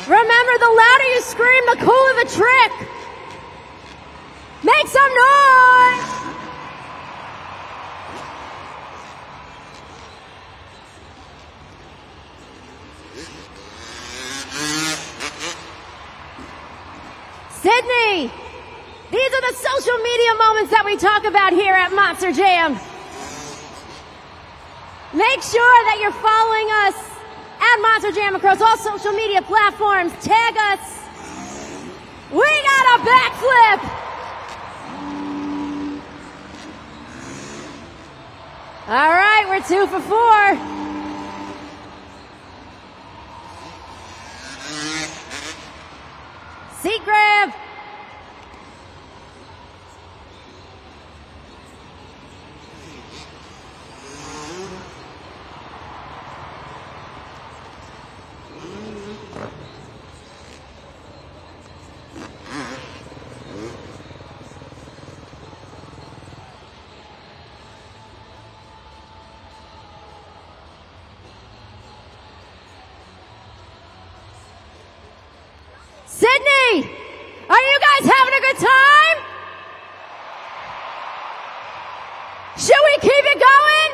[SPEAKER 3] Remember, the louder you scream, the cooler the trick. Make some noise! Sydney, these are the social media moments that we talk about here at Monster Jam. Make sure that you're following us at Monster Jam across all social media platforms. Tag us. We got a backflip. All right, we're 2 for 4. Seat grab. Sydney, are you guys having a good time? Should we keep it going?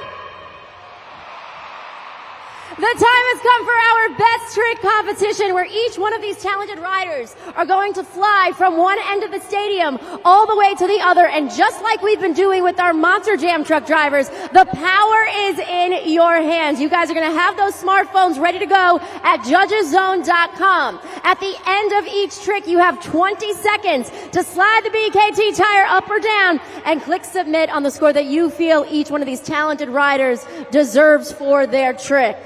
[SPEAKER 3] The time has come for our best trick competition, where each one of these talented riders are going to fly from one end of the stadium all the way to the other. And just like we've been doing with our Monster Jam truck drivers, the power is in your hands. You guys are going to have those smartphones ready to go at judgeszone.com. At the end of each trick, you have 20 seconds to slide the BKT tire up or down and click submit on the score that you feel each one of these talented riders deserves for their trick.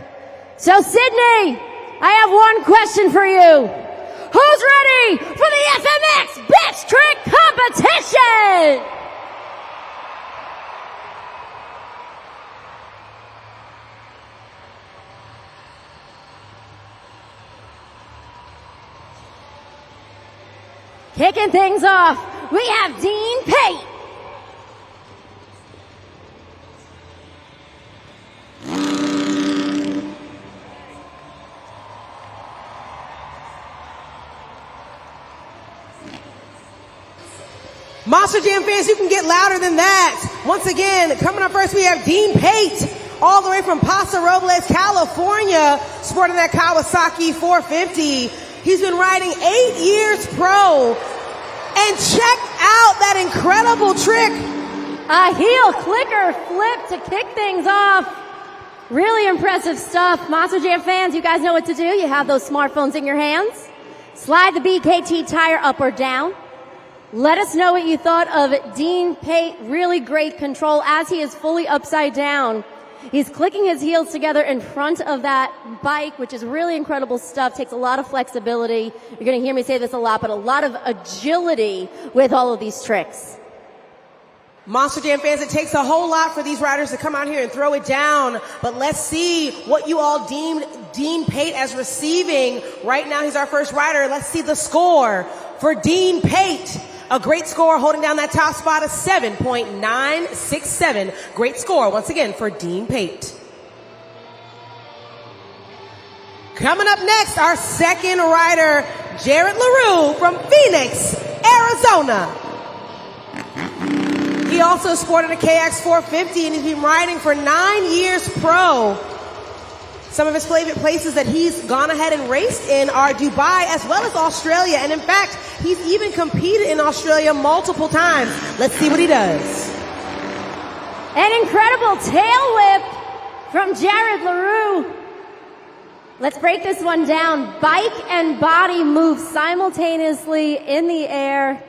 [SPEAKER 3] So, Sydney, I have one question for you. Who's ready for the FMX Best Trick Competition? Kicking things off, we have Dean Pate.
[SPEAKER 2] Monster Jam fans, you can get louder than that. Once again, coming up first, we have Dean Pate, all the way from Paso Robles, California, sporting that Kawasaki 450. He's been riding 8 years pro. And check out that incredible trick.
[SPEAKER 3] A heel clicker flip to kick things off. Really impressive stuff. Monster Jam fans, you guys know what to do. You have those smartphones in your hands. Slide the BKT tire up or down. Let us know what you thought of Dean Pate. Really great control as he is fully upside down. He's clicking his heels together in front of that bike, which is really incredible stuff. Takes a lot of flexibility. You're going to hear me say this a lot, but a lot of agility with all of these tricks.
[SPEAKER 2] Monster Jam fans, it takes a whole lot for these riders to come out here and throw it down. But let's see what you all deemed Dean Pate as receiving. Right now, he's our first rider. Let's see the score for Dean Pate. A great score, holding down that top spot of 7.967. Great score, once again, for Dean Pate. Coming up next, our second rider, Jared LaRue from Phoenix, Arizona. He also sported a KX 450, and he's been riding for 9 years pro. Some of his favorite places that he's gone ahead and raced in are Dubai as well as Australia. And in fact, he's even competed in Australia multiple times. Let's see what he does.
[SPEAKER 3] An incredible tail whip from Jared LaRue. Let's break this one down. Bike and body move simultaneously in the air.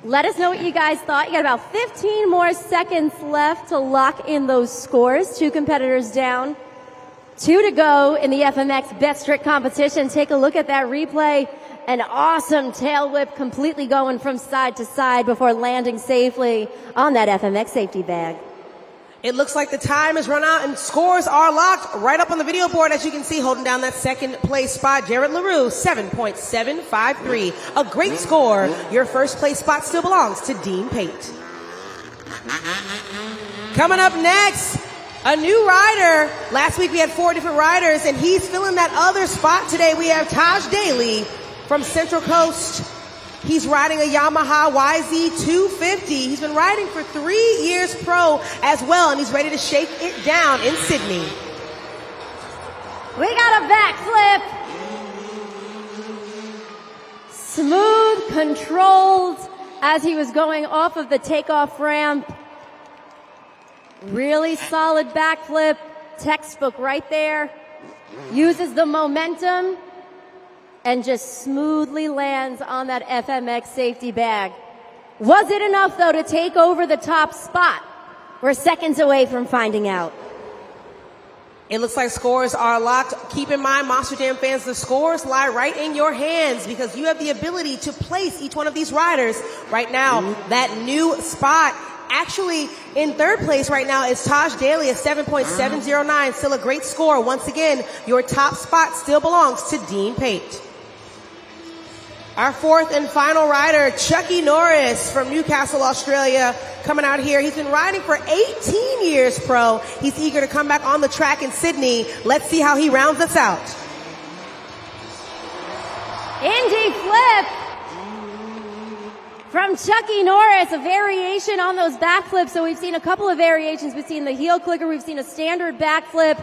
[SPEAKER 3] Let us know what you guys thought. You got about 15 more seconds left to lock in those scores. 2 competitors down. 2 to go in the FMX Best Trick Competition. Take a look at that replay. An awesome tail whip, completely going from side to side before landing safely on that FMX safety bag.
[SPEAKER 2] It looks like the time has run out and scores are locked right up on the video board. As you can see, holding down that second place spot, Jared LaRue, 7.753. A great score. Your first place spot still belongs to Dean Pate. Coming up next, a new rider. Last week we had 4 different riders, and he's filling that other spot today. We have Taj Daly from Central Coast. He's riding a Yamaha YZ250. He's been riding for 3 years pro as well, and he's ready to shake it down in Sydney.
[SPEAKER 3] We got a backflip. Smooth, controlled as he was going off of the takeoff ramp. Really solid backflip, textbook right there. Uses the momentum and just smoothly lands on that FMX safety bag. Was it enough, though, to take over the top spot? We're seconds away from finding out.
[SPEAKER 2] It looks like scores are locked. Keep in mind, Monster Jam fans, the scores lie right in your hands because you have the ability to place each one of these riders. Right now, that new spot, actually in third place right now, is Taj Daly at 7.709. Still a great score. Once again, your top spot still belongs to Dean Pate. Our fourth and final rider, Chucky Norris from Newcastle, Australia, coming out here. He's been riding for 18 years pro. He's eager to come back on the track in Sydney. Let's see how he rounds us out.
[SPEAKER 3] Indy flip from Chucky Norris, a variation on those backflips. So we've seen a couple of variations. We've seen the heel clicker. We've seen a standard backflip.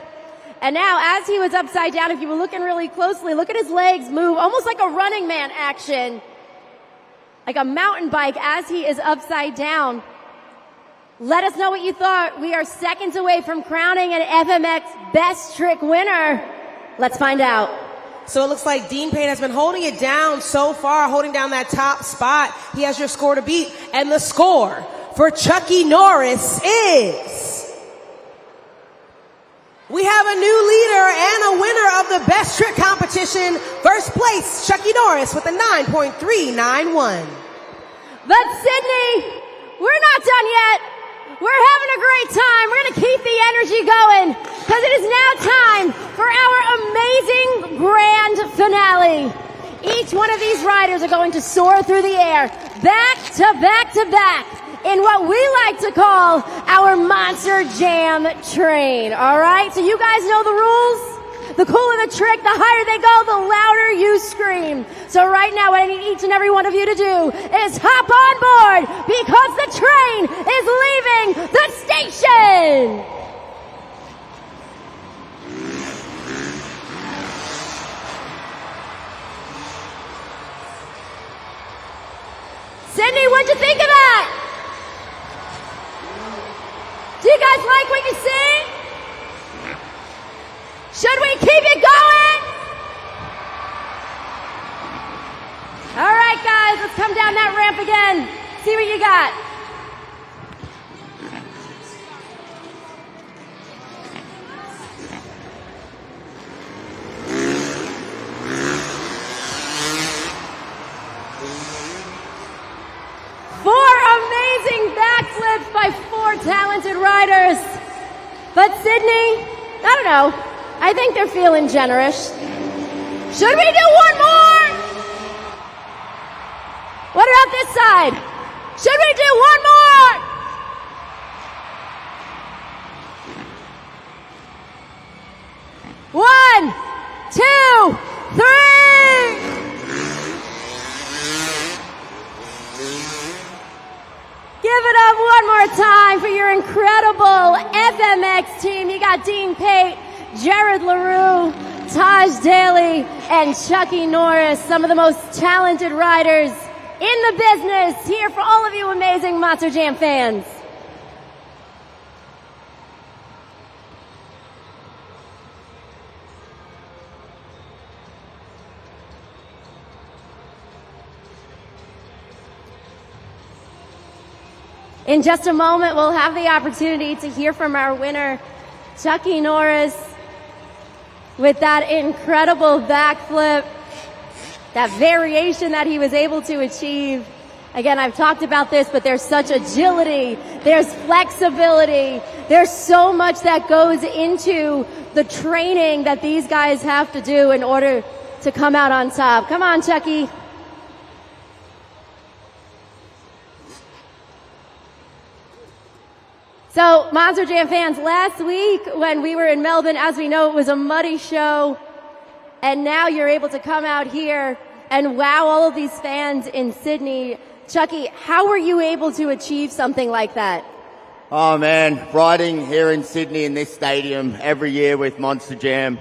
[SPEAKER 3] And now, as he was upside down, if you were looking really closely, look at his legs move, almost like a running man action, like a mountain bike as he is upside down. Let us know what you thought. We are seconds away from crowning an FMX Best Trick winner. Let's find out.
[SPEAKER 2] So it looks like Dean Payne has been holding it down so far, holding down that top spot. He has your score to beat. And the score for Chucky Norris is... we have a new leader and a winner of the Best Trick competition. First place, Chucky Norris with a 9.391.
[SPEAKER 3] But Sydney, we're not done yet. We're having a great time. We're going to keep the energy going because it is now time for our amazing grand finale. Each one of these riders are going to soar through the air, back to back to back, in what we like to call our Monster Jam train. All right, so you guys know the rules. The cooler the trick, the higher they go, the louder you scream. So right now, what I need each and every one of you to do is hop on board because the train is leaving the station. Sydney, what'd you think of that? Do you guys like what you see? Should we keep it going? All right, guys, let's come down that ramp again. See what you got. Four amazing backflips by four talented riders. But Sydney, I don't know. I think they're feeling generous. Should we do one more? What about this side? Should we do one more? One, two, three. Give it up one more time for your incredible FMX team. You got Dean Pate, Jared LaRue, Taj Daly, and Chucky Norris, some of the most talented riders in the business, here for all of you amazing Monster Jam fans. In just a moment, we'll have the opportunity to hear from our winner, Chucky Norris, with that incredible backflip, that variation that he was able to achieve. Again, I've talked about this, but there's such agility, there's flexibility, there's so much that goes into the training that these guys have to do in order to come out on top. Come on, Chucky. So, Monster Jam fans, last week when we were in Melbourne, as we know, it was a muddy show. And now you're able to come out here and wow all of these fans in Sydney. Chucky, how were you able to achieve something like that?
[SPEAKER 5] Oh man, riding here in Sydney in this stadium every year with Monster Jam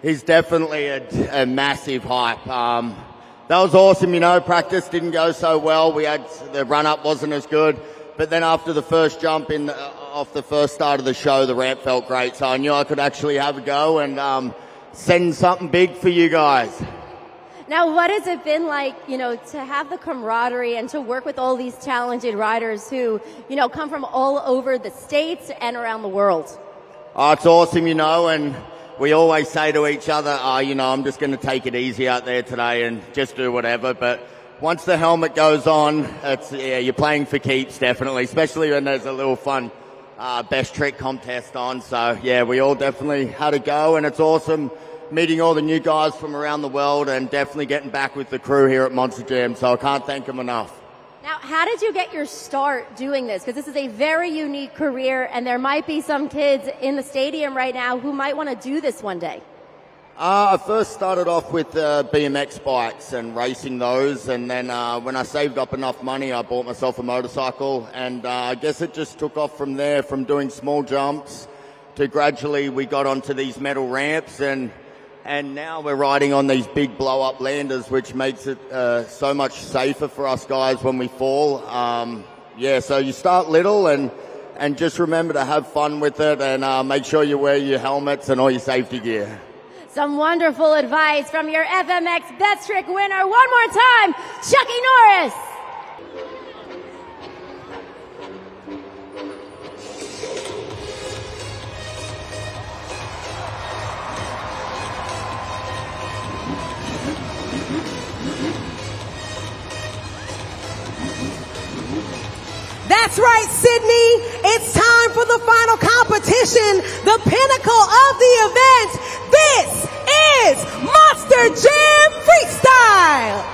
[SPEAKER 5] is definitely a massive hype. That was awesome, you know, practice didn't go so well. The run-up wasn't as good. But then after the first jump off the first start of the show, the ramp felt great. So I knew I could actually have a go and send something big for you guys.
[SPEAKER 3] Now, what has it been like, you know, to have the camaraderie and to work with all these talented riders who, you know, come from all over the States and around the world?
[SPEAKER 5] Oh, it's awesome, you know, and we always say to each other, you know, I'm just going to take it easy out there today and just do whatever. But once the helmet goes on, you're playing for keeps, definitely, especially when there's a little fun best trick contest on. So, yeah, we all definitely had a go, and it's awesome meeting all the new guys from around the world and definitely getting back with the crew here at Monster Jam. So I can't thank them enough.
[SPEAKER 3] Now, how did you get your start doing this? Because this is a very unique career, and there might be some kids in the stadium right now who might want to do this one day.
[SPEAKER 5] I first started off with BMX bikes and racing those, and then when I saved up enough money, I bought myself a motorcycle, and I guess it just took off from there, from doing small jumps gradually we got onto these metal ramps, and now we're riding on these big blow-up landers, which makes it so much safer for us guys when we fall. So you start little and just remember to have fun with it, and make sure you wear your helmets and all your safety gear.
[SPEAKER 3] Some wonderful advice from your FMX Best Trick winner. One more time, Chucky Norris.
[SPEAKER 2] That's right, Sydney. It's time for the final competition, the pinnacle of the event. This is Monster Jam Freestyle.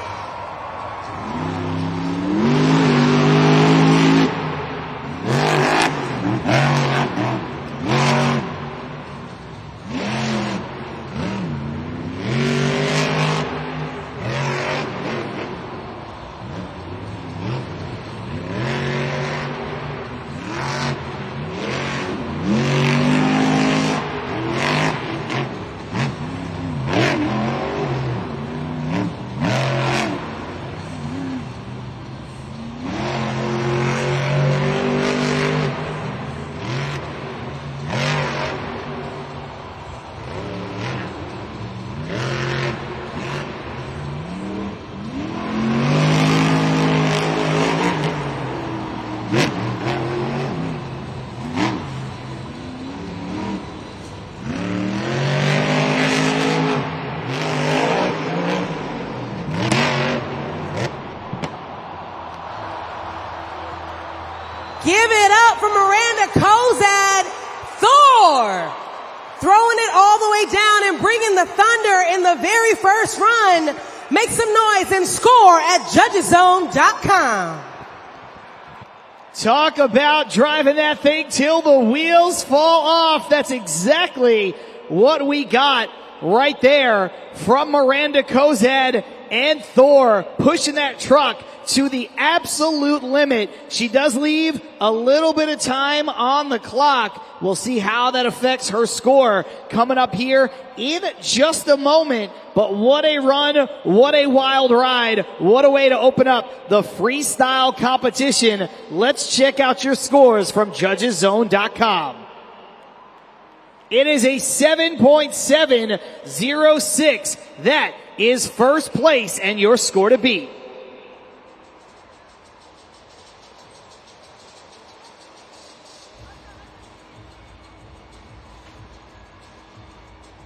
[SPEAKER 2] Give it up for Miranda Kozad, Thor, throwing it all the way down and bringing the thunder in the very first run. Make some noise and score at judgeszone.com.
[SPEAKER 1] Talk about driving that thing till the wheels fall off. That's exactly what we got right there from Miranda Kozad and Thor, pushing that truck to the absolute limit. She does leave a little bit of time on the clock. We'll see how that affects her score coming up here in just a moment. But what a run, what a wild ride, what a way to open up the freestyle competition. Let's check out your scores from judgeszone.com. It is a 7.706. That is first place and your score to beat.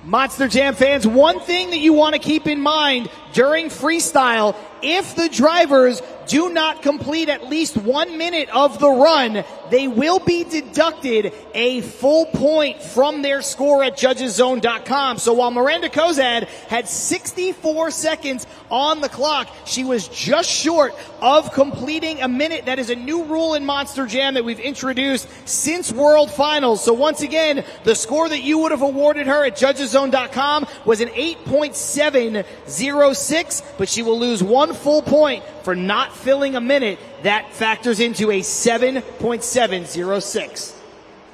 [SPEAKER 1] Monster Jam fans, one thing that you want to keep in mind during freestyle, if the drivers do not complete at least 1 minute of the run, they will be deducted a full point from their score at judgeszone.com. So while Miranda Kozad had 64 seconds on the clock, she was just short of completing a minute. That is a new rule in Monster Jam that we've introduced since World Finals. So once again, the score that you would have awarded her at judgeszone.com was an 8.706, but she will lose 1 full point for not filling a minute. That factors into a 7.706.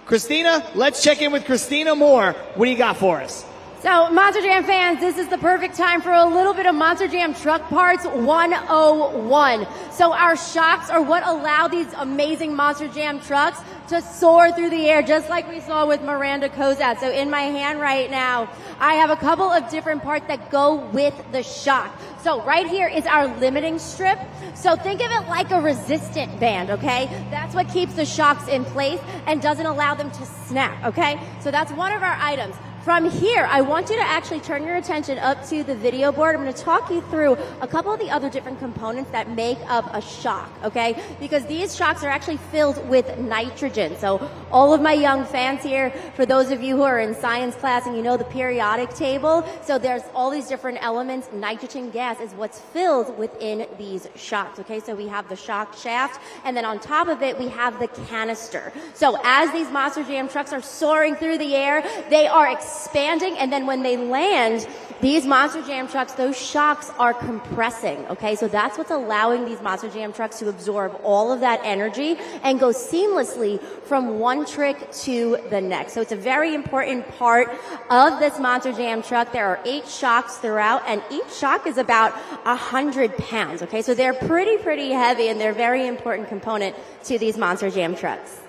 [SPEAKER 1] Christina, let's check in with Christina Moore. What do you got for us?
[SPEAKER 3] So, Monster Jam fans, this is the perfect time for a little bit of Monster Jam Truck Parts 101. So our shocks are what allow these amazing Monster Jam trucks to soar through the air, just like we saw with Miranda Kozad. So in my hand right now, I have a couple of different parts that go with the shock. So right here is our limiting strip. So think of it like a resistant band, okay? That's what keeps the shocks in place and doesn't allow them to snap, okay? So that's one of our items. From here, I want you to actually turn your attention up to the video board. I'm going to talk you through a couple of the other different components that make up a shock, okay? Because these shocks are actually filled with nitrogen. So all of my young fans here, for those of you who are in science class and you know the periodic table, so there's all these different elements. Nitrogen gas is what's filled within these shocks, okay? So we have the shock shaft, and then on top of it, we have the canister. So as these Monster Jam trucks are soaring through the air, they are expanding, and then when they land, these Monster Jam trucks, those shocks are compressing, okay? So that's what's allowing these Monster Jam trucks to absorb all of that energy and go seamlessly from one trick to the next. So it's a very important part of this Monster Jam truck. There are 8 shocks throughout, and each shock is about 100 pounds, okay? So they're pretty heavy, and they're a very important component to these Monster Jam trucks.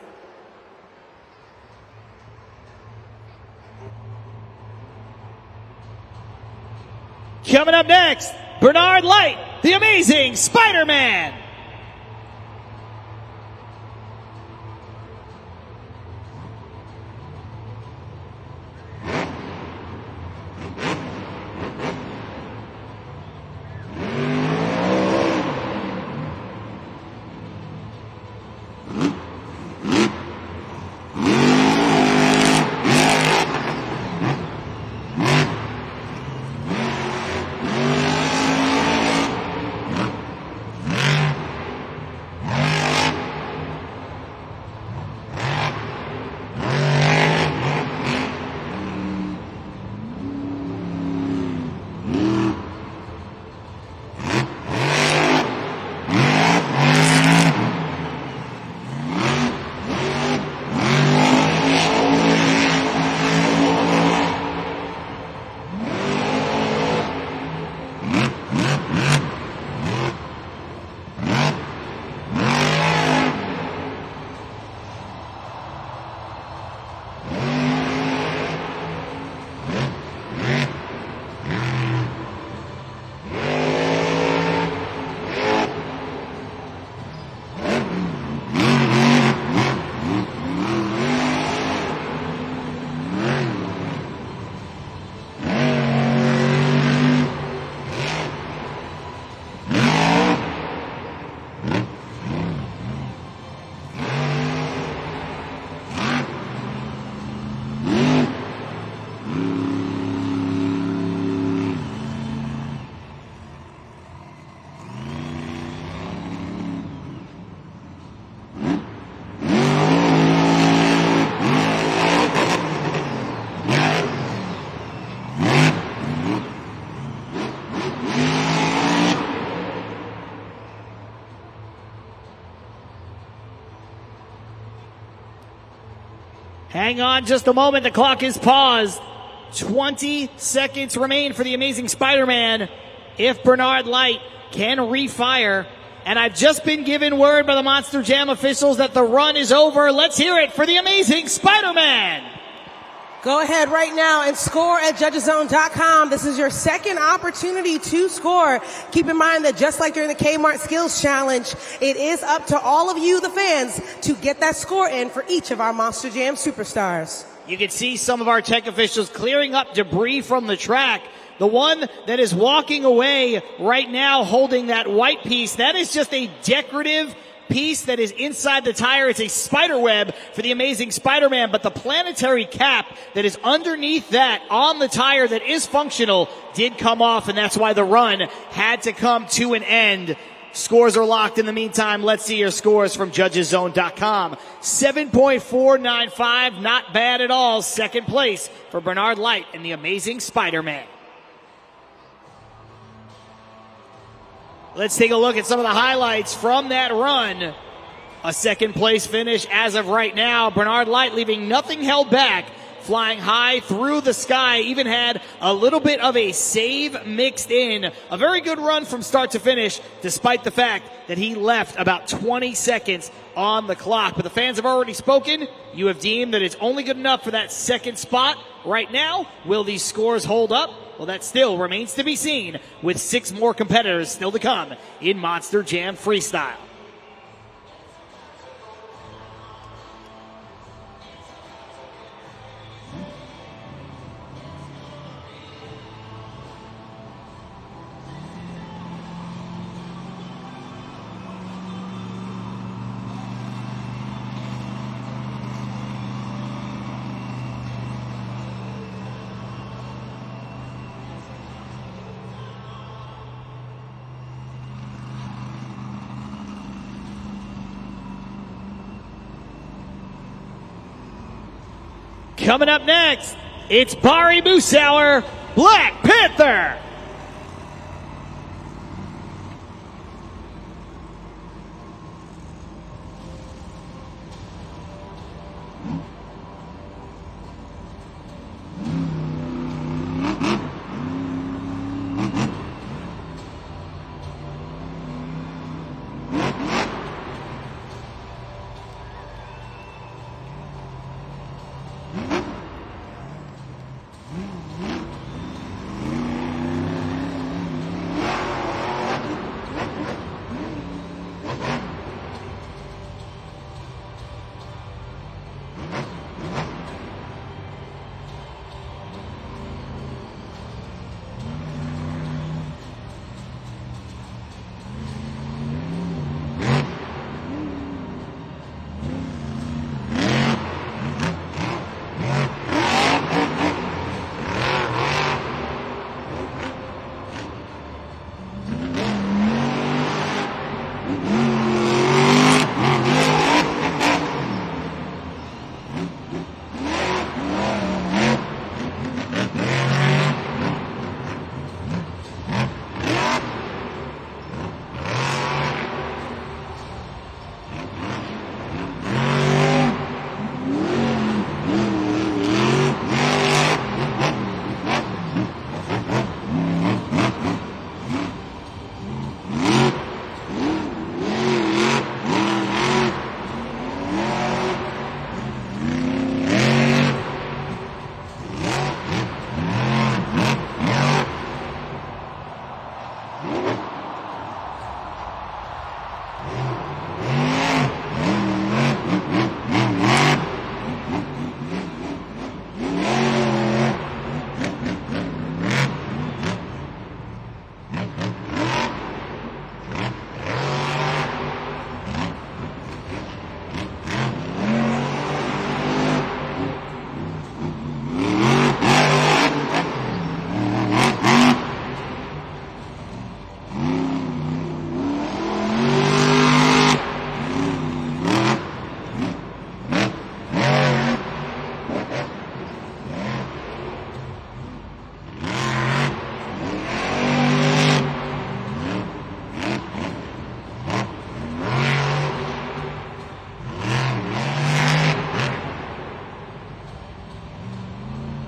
[SPEAKER 1] Coming up next, Bernard Light, the amazing Spider-Man. Hang on just a moment. The clock is paused. 20 seconds remain for the amazing Spider-Man. If Bernard Light can refire. And I've just been given word by the Monster Jam officials that the run is over. Let's hear it for the amazing Spider-Man.
[SPEAKER 2] Go ahead right now and score at judgeszone.com. This is your second opportunity to score. Keep in mind that just like during the Kmart Skills Challenge, it is up to all of you, the fans, to get that score in for each of our Monster Jam superstars.
[SPEAKER 1] You can see some of our tech officials clearing up debris from the track. The one that is walking away right now holding that white piece, that is just a decorative piece that is inside the tire. It's a spider web for the amazing Spider-Man, but the planetary cap that is underneath that on the tire that is functional did come off, and that's why the run had to come to an end. Scores are locked. In the meantime, let's see your scores from judgeszone.com. 7.495, not bad at all. Second place for Bernard Light and the amazing Spider-Man. Let's take a look at some of the highlights from that run. A second place finish as of right now. Bernard Light leaving nothing held back, flying high through the sky, even had a little bit of a save mixed in. A very good run from start to finish, despite the fact that he left about 20 seconds on the clock. But the fans have already spoken. You have deemed that it's only good enough for that second spot. Right now, will these scores hold up? Well, that still remains to be seen, with 6 more competitors still to come in Monster Jam Freestyle. Coming up next, It's Bari Musauer, Black Panther.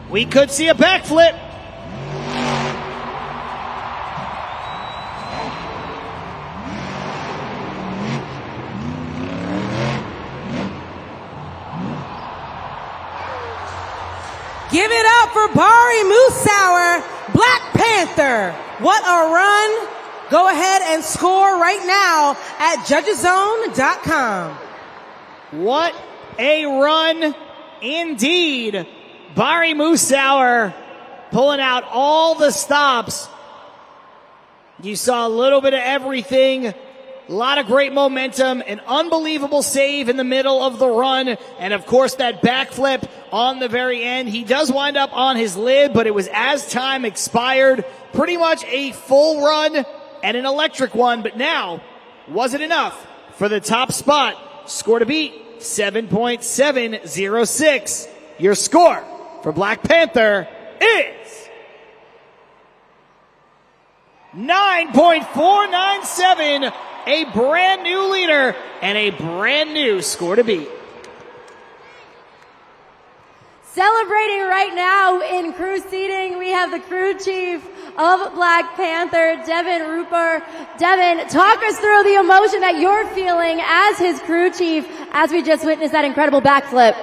[SPEAKER 1] We could see a backflip.
[SPEAKER 2] Give it up for Bari Musauer, Black Panther. What a run. Go ahead and score right now at judgeszone.com.
[SPEAKER 1] What a run indeed. Bari Musauer pulling out all the stops. You saw a little bit of everything. A lot of great momentum, an unbelievable save in the middle of the run, and of course that backflip on the very end. He does wind up on his lid, but it was as time expired. Pretty much a full run and an electric one, but now wasn't enough for the top spot. Score to beat, 7.706. Your score for Black Panther is 9.497, a brand new leader and a brand new score to beat.
[SPEAKER 3] Celebrating right now in crew seating, we have the crew chief of Black Panther, Devin Rupert. Devin, talk us through the emotion that you're feeling as his crew chief as we just witnessed that incredible backflip.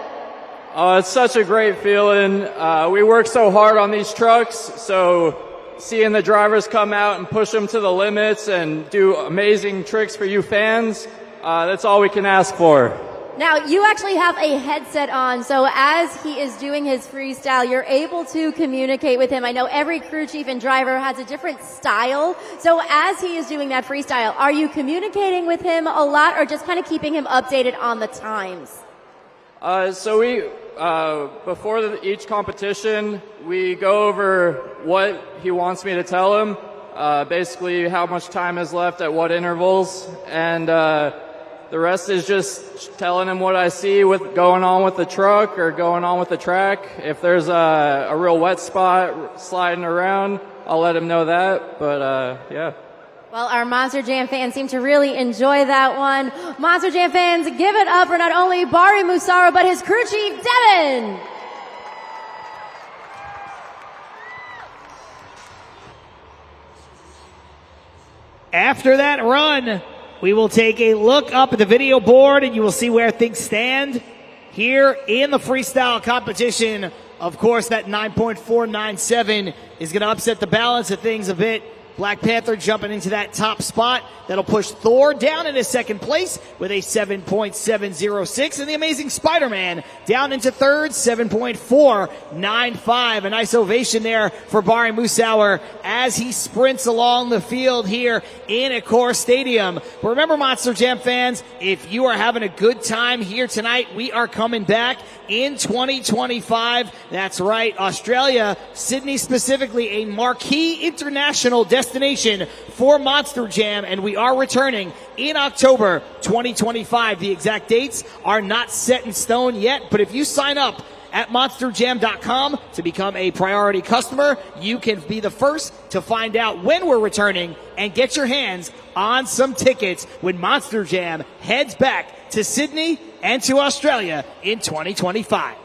[SPEAKER 6] Oh, it's such a great feeling. We work so hard on these trucks, so seeing the drivers come out and push them to the limits and do amazing tricks for you fans, that's all we can ask for.
[SPEAKER 3] Now, you actually have a headset on, so as he is doing his freestyle, you're able to communicate with him. I know every crew chief and driver has a different style, so as he is doing that freestyle, are you communicating with him a lot or just kind of keeping him updated on the times?
[SPEAKER 6] So we, before each competition, we go over what he wants me to tell him, basically how much time is left at what intervals, and the rest is just telling him what I see with going on with the truck or going on with the track. If there's a real wet spot sliding around, I'll let him know that. But yeah.
[SPEAKER 3] Well, our Monster Jam fans seem to really enjoy that one. Monster Jam fans, give it up for not only Bari Musaro, but his crew chief, Devin.
[SPEAKER 1] After that run, we will take a look up at the video board and you will see where things stand here in the freestyle competition. Of course, that 9.497 is going to upset the balance of things a bit. Black Panther jumping into that top spot. That'll push Thor down into second place with a 7.706. And the Amazing Spider-Man down into third, 7.495. A nice ovation there for Bari Musauer as he sprints along the field here in Accor Stadium. But remember, Monster Jam fans, if you are having a good time here tonight, we are coming back in 2025. That's right, Australia, Sydney specifically, a marquee international destination for Monster Jam, and we are returning in October 2025. The exact dates are not set in stone yet, but if you sign up at monsterjam.com to become a priority customer, you can be the first to find out when we're returning and get your hands on some tickets when Monster Jam heads back to Sydney and to Australia in 2025.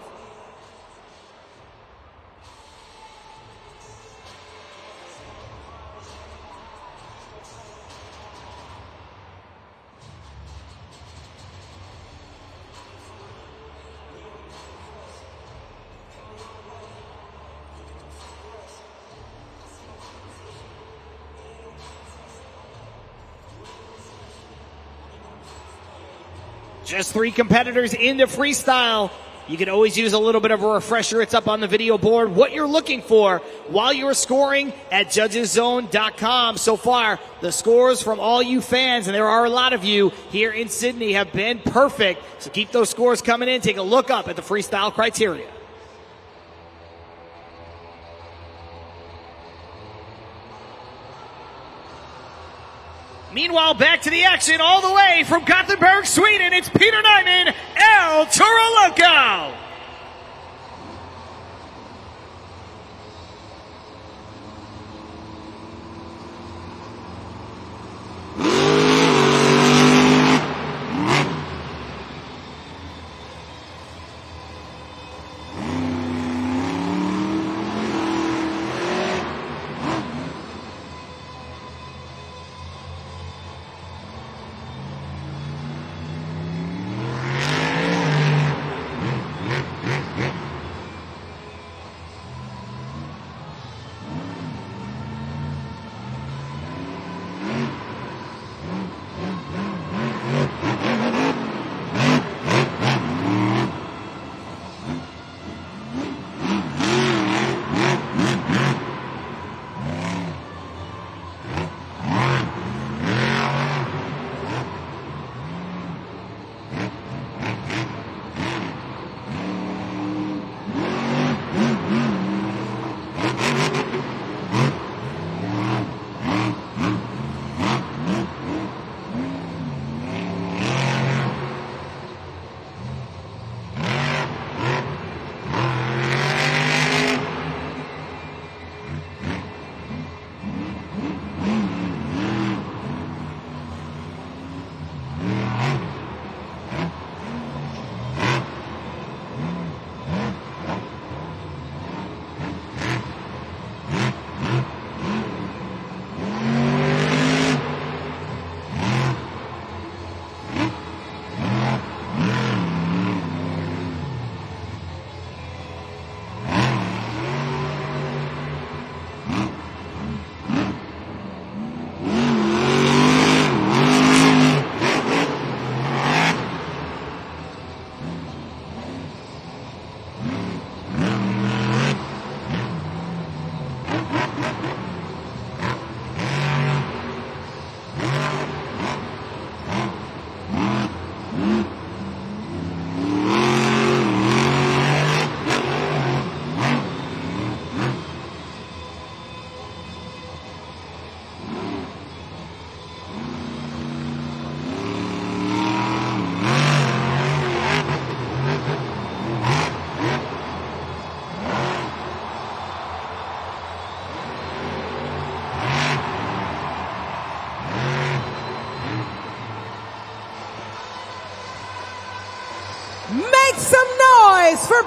[SPEAKER 1] Just 3 competitors into freestyle. You can always use a little bit of a refresher. It's up on the video board. What you're looking for while you're scoring at judgeszone.com. So far, the scores from all you fans, and there are a lot of you here in Sydney, have been perfect. So keep those scores coming in. Take a look up at the freestyle criteria. Meanwhile, back to the action all the way from Gothenburg, Sweden. It's Peter Nyman, El Toro Loco.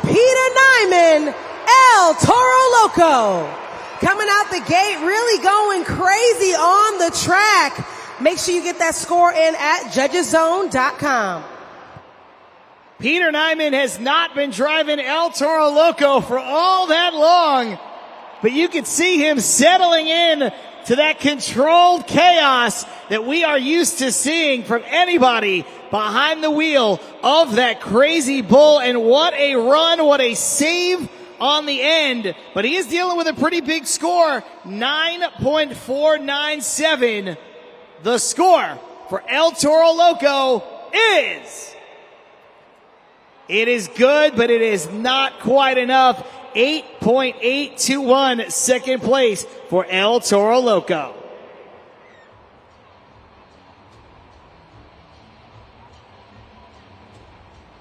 [SPEAKER 2] Peter Nyman, El Toro Loco. Coming out the gate, really going crazy on the track. Make sure you get that score in at judgeszone.com.
[SPEAKER 1] Peter Nyman has not been driving El Toro Loco for all that long, but you can see him settling in to that controlled chaos that we are used to seeing from anybody behind the wheel of that crazy bull. And what a run, what a save on the end. But he is dealing with a pretty big score, 9.497. The score for El Toro Loco is... It is good, but it is not quite enough. 8.821, second place for El Toro Loco.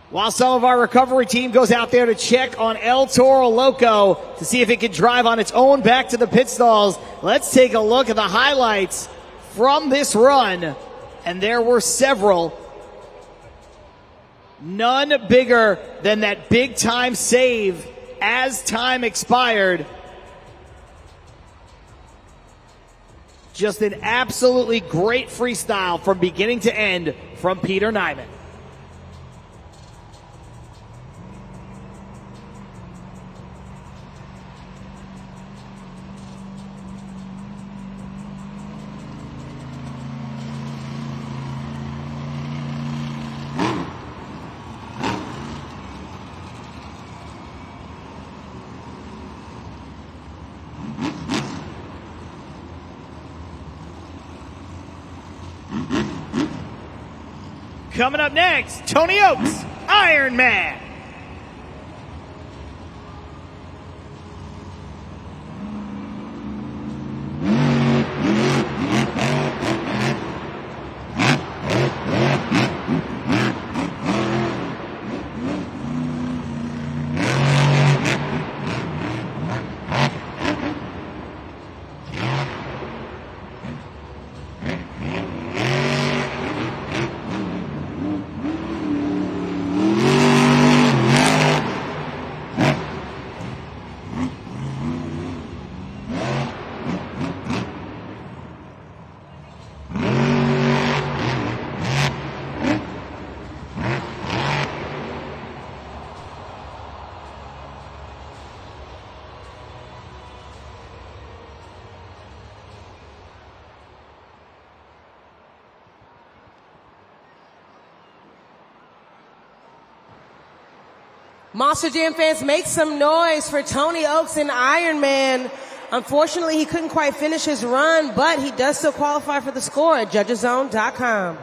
[SPEAKER 1] While some of our recovery team goes out there to check on El Toro Loco to see if it can drive on its own back to the pit stalls, let's take a look at the highlights from this run. And there were several. None bigger than that big time save as time expired. Just an absolutely great freestyle from beginning to end from Peter Nyman. Coming up next, Tony Oaks, Iron Man.
[SPEAKER 2] Monster Jam fans, make some noise for Tony Oaks and Iron Man. Unfortunately, he couldn't quite finish his run, but he does still qualify for the score at judgeszone.com.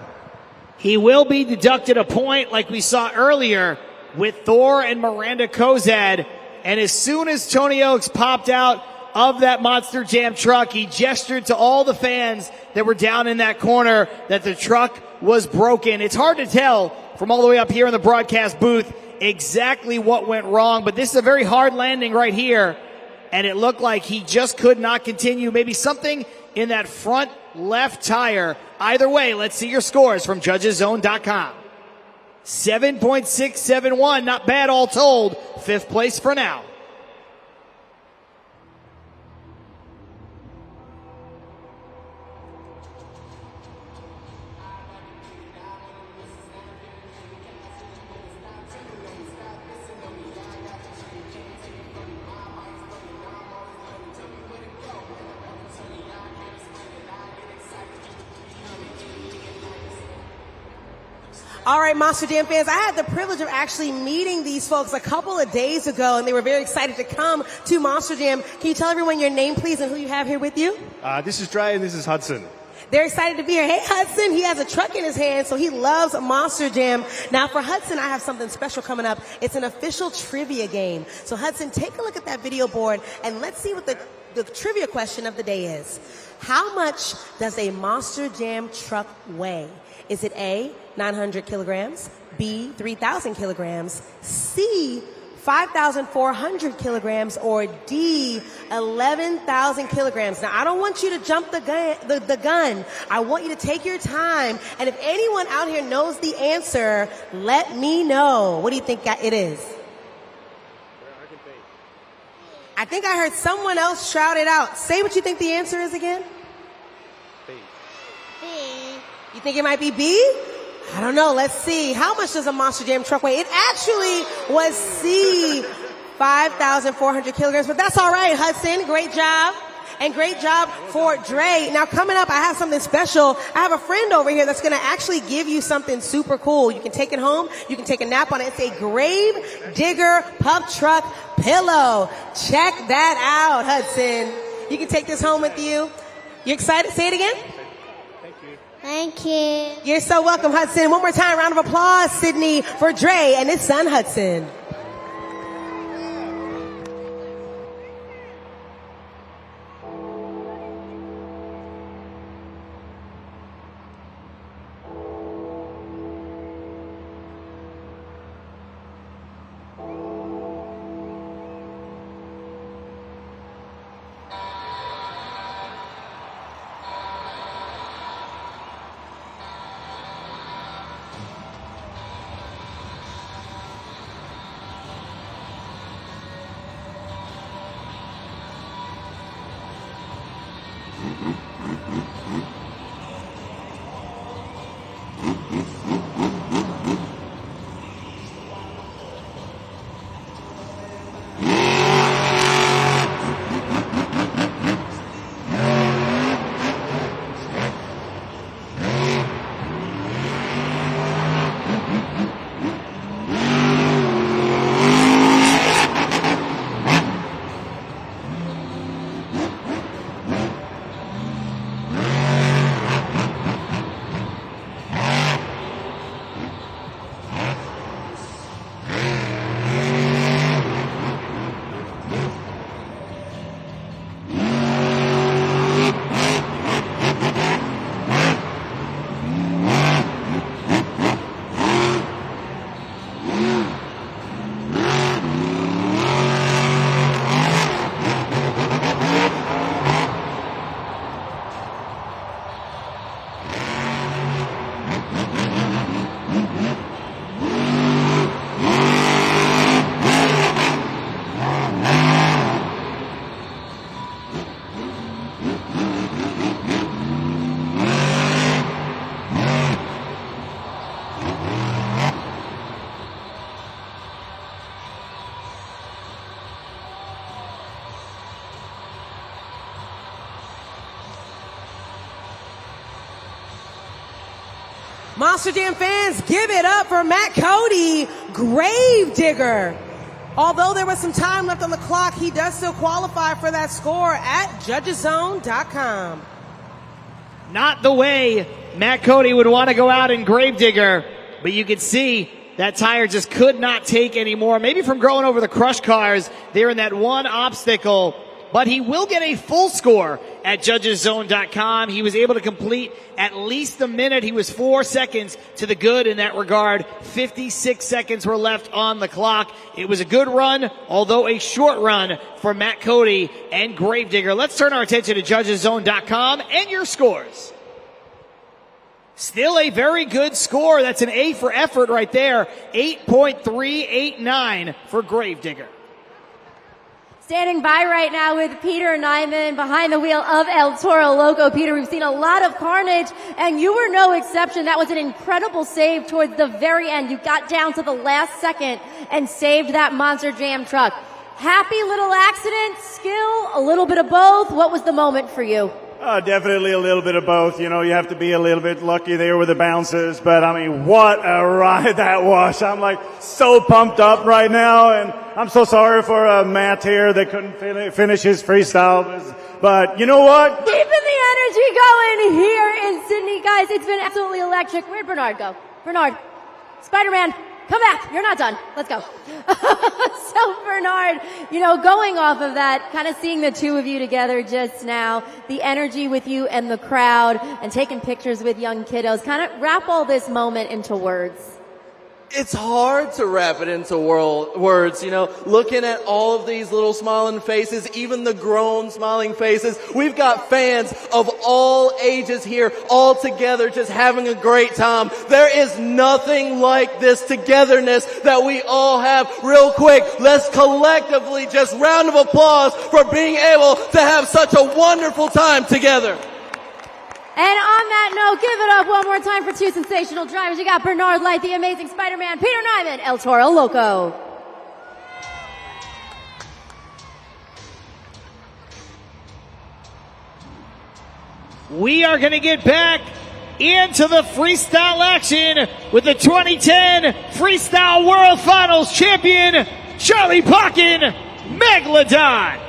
[SPEAKER 1] He will be deducted a point like we saw earlier with Thor and Miranda Kozad. And as soon as Tony Oaks popped out of that Monster Jam truck, he gestured to all the fans that were down in that corner that the truck was broken. It's hard to tell from all the way up here in the broadcast booth exactly what went wrong, but this is a very hard landing right here, and it looked like he just could not continue. Maybe something in that front left tire. Either way, let's see your scores from judgeszone.com. 7.671, not bad all told. Fifth place for now.
[SPEAKER 2] All right, Monster Jam fans, I had the privilege of actually meeting these folks a couple of days ago, and they were very excited to come to Monster Jam. Can you tell everyone your name, please, and who you have here with you?
[SPEAKER 7] This is Dre, and this is Hudson.
[SPEAKER 2] They're excited to be here. Hey, Hudson, he has a truck in his hand, so he loves Monster Jam. Now, for Hudson, I have something special coming up. It's an official trivia game. So, Hudson, take a look at that video board, and let's see what the trivia question of the day is. How much does a Monster Jam truck weigh? Is it A, 900 kilograms, B, 3,000 kilograms, C, 5,400 kilograms, or D, 11,000 kilograms? Now, I don't want you to jump the gun. I want you to take your time, and if anyone out here knows the answer, let me know. What do you think it is? I think I heard someone else shout it out. Say what you think the answer is again.
[SPEAKER 7] B.
[SPEAKER 2] You think it might be B? I don't know. Let's see. How much does a Monster Jam truck weigh? It actually was C, 5,400 kilograms, but that's all right, Hudson. Great job. And great job for Dre. Now coming up, I have something special. I have a friend over here that's going to actually give you something super cool. You can take it home. You can take a nap on it. It's a Grave Digger Pump Truck pillow. Check that out, Hudson. You can take this home with you. You excited? Say it again.
[SPEAKER 8] Thank you.
[SPEAKER 2] You're so welcome, Hudson. One more time, round of applause, Sydney, for Dre and his son, Hudson. Monster Jam fans, give it up for Matt Cody, Grave Digger. Although there was some time left on the clock, he does still qualify for that score at judgeszone.com.
[SPEAKER 1] Not the way Matt Cody would want to go out in Grave Digger, but you could see that tire just could not take anymore. Maybe from going over the crush cars there in that one obstacle, but he will get a full score at judgeszone.com. He was able to complete at least a minute. He was 4 seconds to the good in that regard. 56 seconds were left on the clock. It was a good run, although a short run for Matt Cody and Grave Digger. Let's turn our attention to judgeszone.com and your scores. Still a very good score. That's an A for effort right there. 8.389 for Grave Digger.
[SPEAKER 3] Standing by right now with Peter Nyman behind the wheel of El Toro Loco. Peter, we've seen a lot of carnage, and you were no exception. That was an incredible save towards the very end. You got down to the last second and saved that Monster Jam truck. Happy little accident, skill, a little bit of both. What was the moment for you?
[SPEAKER 9] Definitely a little bit of both. You know, you have to be a little bit lucky there with the bounces, but I mean, what a ride that was. I'm like so pumped up right now, and I'm so sorry for Matt here that couldn't finish his freestyle. But you know what?
[SPEAKER 3] Keeping the energy going here in Sydney, guys. It's been absolutely electric. Where'd Bernard go? Bernard, Spider-Man, come back. You're not done. Let's go. So Bernard, you know, going off of that, kind of seeing the two of you together just now, the energy with you and the crowd and taking pictures with young kiddos, kind of wrap all this moment into words.
[SPEAKER 10] It's hard to wrap it into words, you know, looking at all of these little smiling faces, even the grown smiling faces. We've got fans of all ages here, all together, just having a great time. There is nothing like this togetherness that we all have. Real quick, let's collectively just round of applause for being able to have such a wonderful time together.
[SPEAKER 3] And on that note, give it up one more time for two sensational drivers. You got Bernard Light, the Amazing Spider-Man, Peter Nyman, El Toro Loco.
[SPEAKER 1] We are going to get back into the freestyle action with the 2010 Freestyle World Finals champion, Charlie Pocken, Megalodon.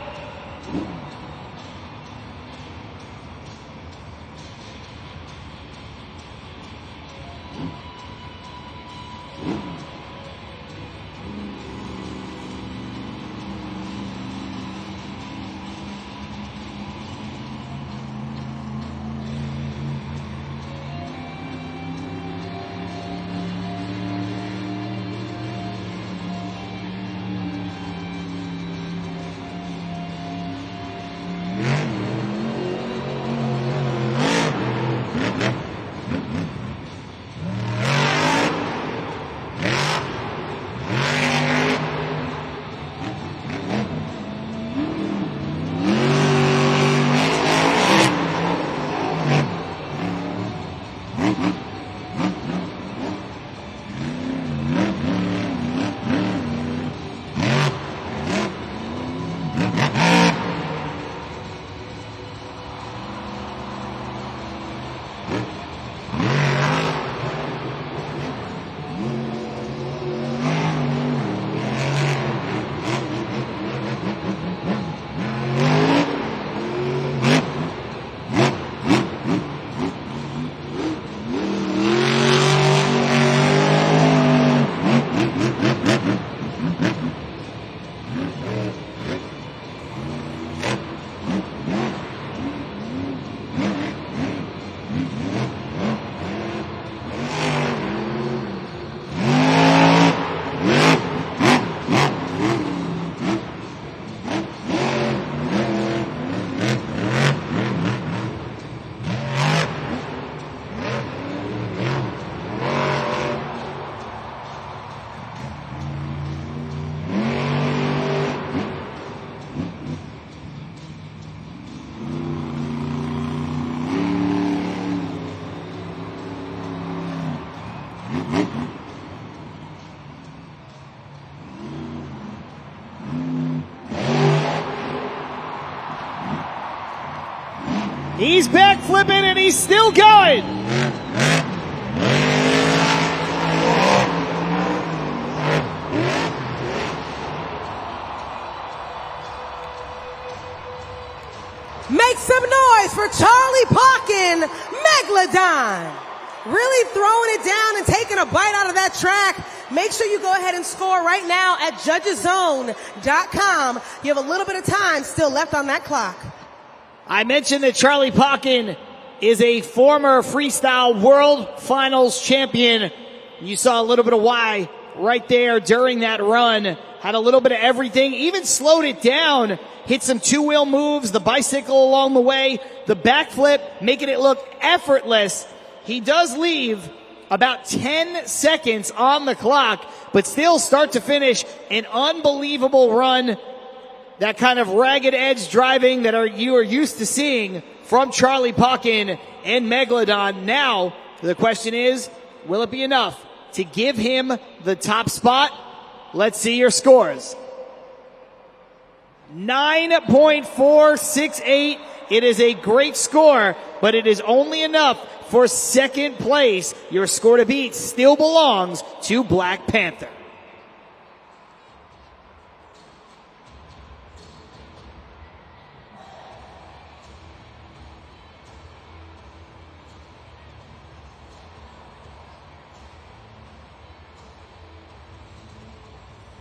[SPEAKER 1] He's back flipping and he's still going.
[SPEAKER 2] Make some noise for Charlie Pocken, Megalodon. Really throwing it down and taking a bite out of that track. Make sure you go ahead and score right now at judgeszone.com. You have a little bit of time still left on that clock.
[SPEAKER 1] I mentioned that Charlie Pocken is a former Freestyle World Finals champion. You saw a little bit of why right there during that run. Had a little bit of everything, even slowed it down, hit some two-wheel moves, the bicycle along the way, the backflip, making it look effortless. He does leave about 10 seconds on the clock, but still start to finish an unbelievable run. That kind of ragged edge driving that you are used to seeing from Charlie Pocken and Megalodon. Now, the question is, will it be enough to give him the top spot? Let's see your scores. 9.468. It is a great score, but it is only enough for second place. Your score to beat still belongs to Black Panther.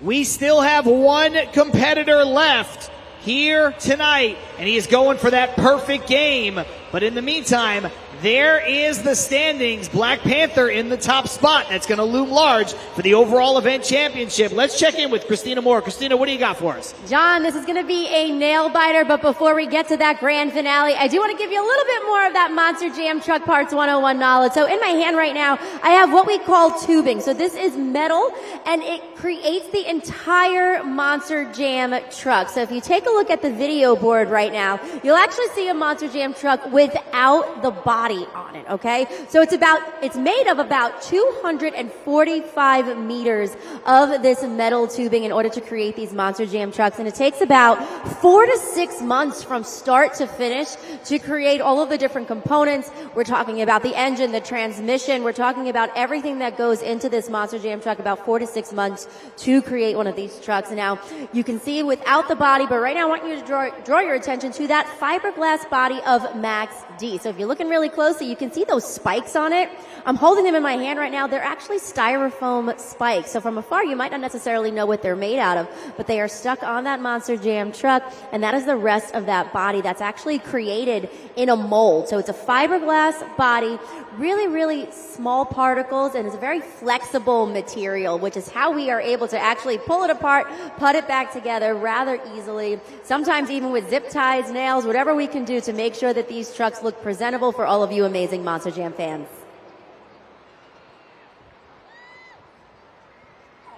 [SPEAKER 1] We still have one competitor left here tonight, and he is going for that perfect game. But in the meantime, there is the standings. Black Panther in the top spot. That's going to loom large for the overall event championship. Let's check in with Christina Moore. Christina, what do you got for us?
[SPEAKER 3] John, this is going to be a nail biter, but before we get to that grand finale, I do want to give you a little bit more of that Monster Jam Truck Parts 101 knowledge. So in my hand right now, I have what we call tubing. So this is metal, and it creates the entire Monster Jam truck. So if you take a look at the video board right now, you'll actually see a Monster Jam truck without the body on it, okay? So it's made of about 245 meters of this metal tubing in order to create these Monster Jam trucks, and it takes about 4 to 6 months from start to finish to create all of the different components. We're talking about the engine, the transmission, we're talking about everything that goes into this Monster Jam truck, about 4 to 6 months to create one of these trucks. And now you can see without the body, but right now I want you to draw your attention to that fiberglass body of Max D. So if you're looking really closely, you can see those spikes on it. I'm holding them in my hand right now. They're actually styrofoam spikes. So from afar, you might not necessarily know what they're made out of, but they are stuck on that Monster Jam truck, and that is the rest of that body that's actually created in a mold. So it's a fiberglass body, really, really small particles, and it's a very flexible material, which is how we are able to actually pull it apart, put it back together rather easily, sometimes even with zip ties, nails, whatever we can do to make sure that these trucks look presentable for all of you amazing Monster Jam fans.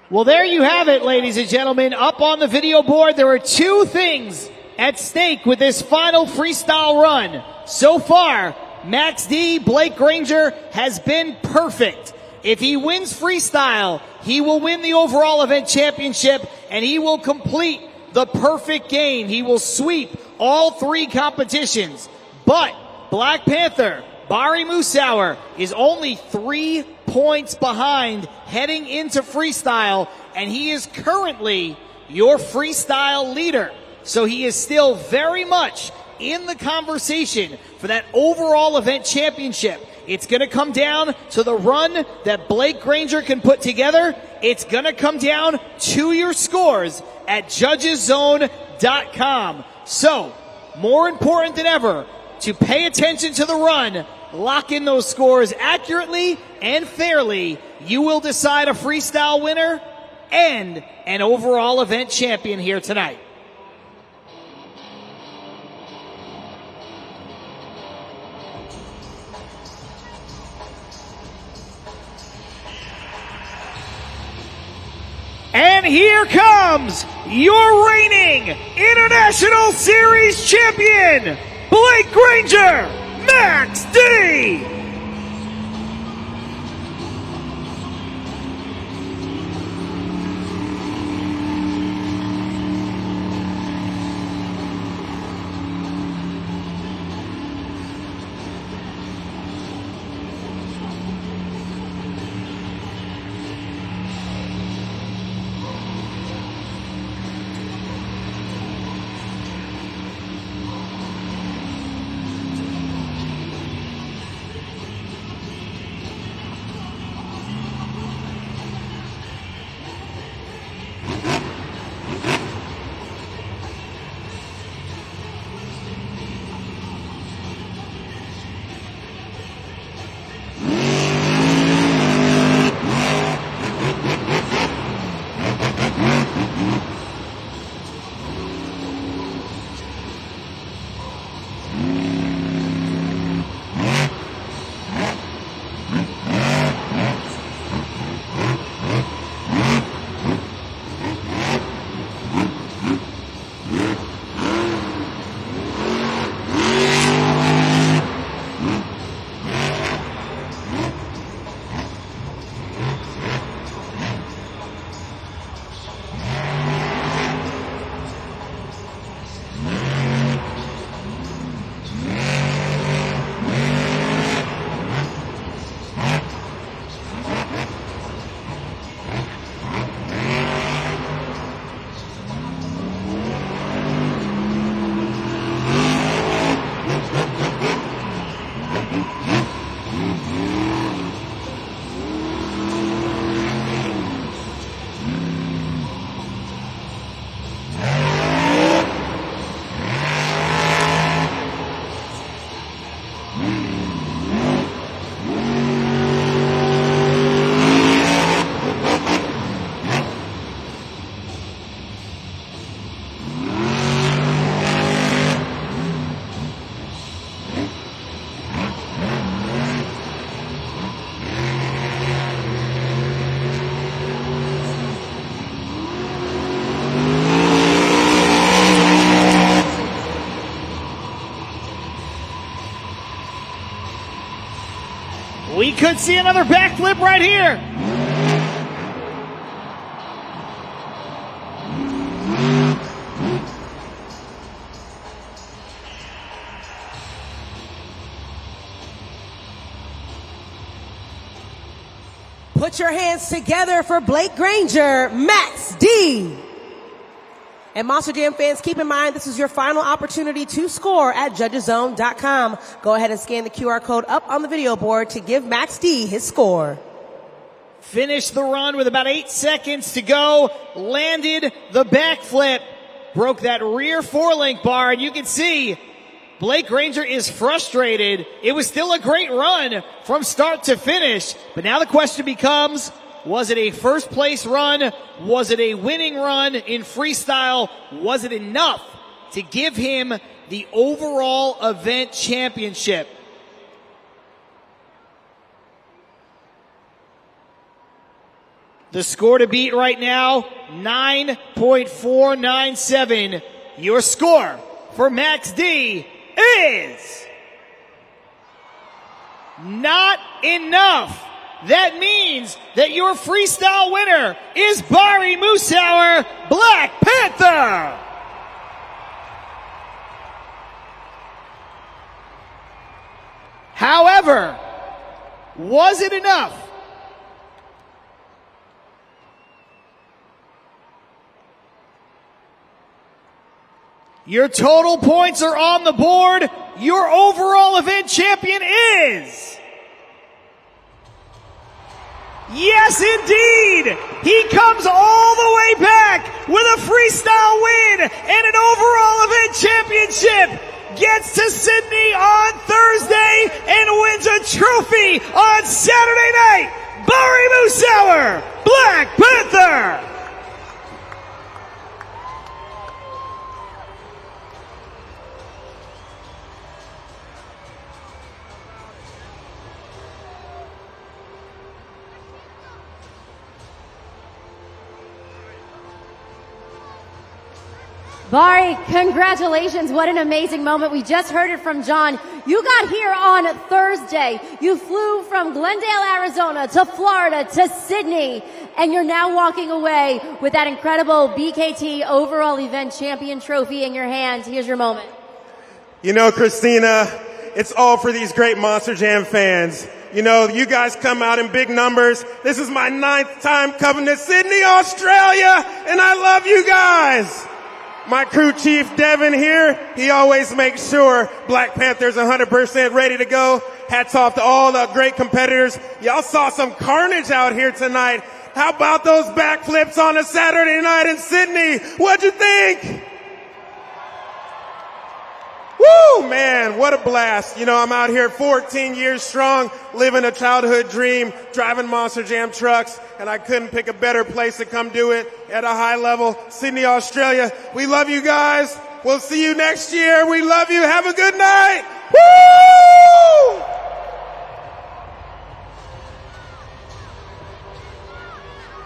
[SPEAKER 1] Well, there you have it, ladies and gentlemen. Up on the video board, there are two things at stake with this final freestyle run. So far, Max D, Blake Granger, has been perfect. If he wins freestyle, he will win the overall event championship, and he will complete the perfect game. He will sweep all 3 competitions. But Black Panther, Bari Musauer, is only 3 points behind heading into freestyle, and he is currently your freestyle leader. So he is still very much in the conversation for that overall event championship. It's going to come down to the run that Blake Granger can put together. It's going to come down to your scores at judgeszone.com. So, more important than ever, to pay attention to the run, lock in those scores accurately and fairly. You will decide a freestyle winner and an overall event champion here tonight. And here comes your reigning International Series champion, Blake Granger, Max D. We could see another backflip right here.
[SPEAKER 2] Put your hands together for Blake Granger, Max D. And Monster Jam fans, keep in mind this is your final opportunity to score at judgeszone.com. Go ahead and scan the QR code up on the video board to give Max D his score.
[SPEAKER 1] Finished the run with about 8 seconds to go. Landed the backflip. Broke that rear four-link bar, and you can see Blake Granger is frustrated. It was still a great run from start to finish, but now the question becomes, was it a first place run? Was it a winning run in freestyle? Was it enough to give him the overall event championship? The score to beat right now, 9.497. Your score for Max D is not enough. That means that your freestyle winner is Bari Musauer, Black Panther. However, was it enough? Your total points are on the board. Your overall event champion is... Yes, indeed! He comes all the way back with a freestyle win and an overall event championship. Gets to Sydney on Thursday and wins a trophy on Saturday night. Bari Musauer, Black Panther!
[SPEAKER 3] Bari, congratulations. What an amazing moment. We just heard it from John. You got here on Thursday. You flew from Glendale, Arizona to Florida to Sydney, and you're now walking away with that incredible BKT overall event champion trophy in your hands. Here's your moment.
[SPEAKER 11] You know, Christina, it's all for these great Monster Jam fans. You know, you guys come out in big numbers. This is my 9th time coming to Sydney, Australia, and I love you guys. My crew chief, Devin here, he always makes sure Black Panther's 100% ready to go. Hats off to all the great competitors. Y'all saw some carnage out here tonight. How about those backflips on a Saturday night in Sydney? What'd you think? Woo, man, what a blast. You know, I'm out here 14 years strong, living a childhood dream, driving Monster Jam trucks, and I couldn't pick a better place to come do it at a high level. Sydney, Australia. We love you guys. We'll see you next year. We love you. Have a good night. Woo!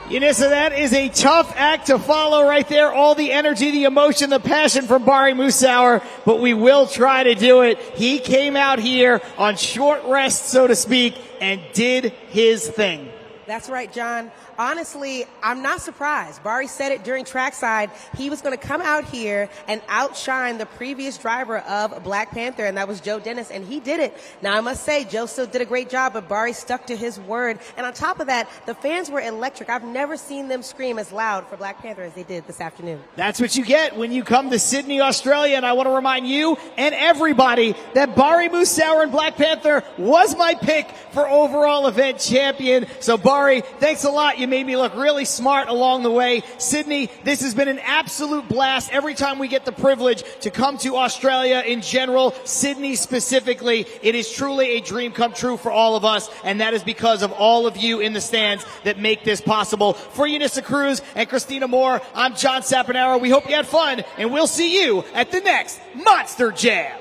[SPEAKER 1] Yanissa, that is a tough act to follow right there. All the energy, the emotion, the passion from Bari Musauer, but we will try to do it. He came out here on short rest, so to speak, and did his thing.
[SPEAKER 2] That's right, John. Honestly, I'm not surprised. Bari said it during trackside. He was going to come out here and outshine the previous driver of Black Panther, and that was Joe Dennis, and he did it. Now, I must say, Joe still did a great job, but Bari stuck to his word. And on top of that, the fans were electric. I've never seen them scream as loud for Black Panther as they did this afternoon.
[SPEAKER 1] That's what you get when you come to Sydney, Australia, and I want to remind you and everybody that Bari Musauer and Black Panther was my pick for overall event champion. So, Bari, thanks a lot. You made me look really smart along the way. Sydney, this has been an absolute blast. Every time we get the privilege to come to Australia in general, Sydney specifically, it is truly a dream come true for all of us, and that is because of all of you in the stands that make this possible. For Yanissa Cruz and Christina Moore, I'm John Saponaro. We hope you had fun, and we'll see you at the next Monster Jam.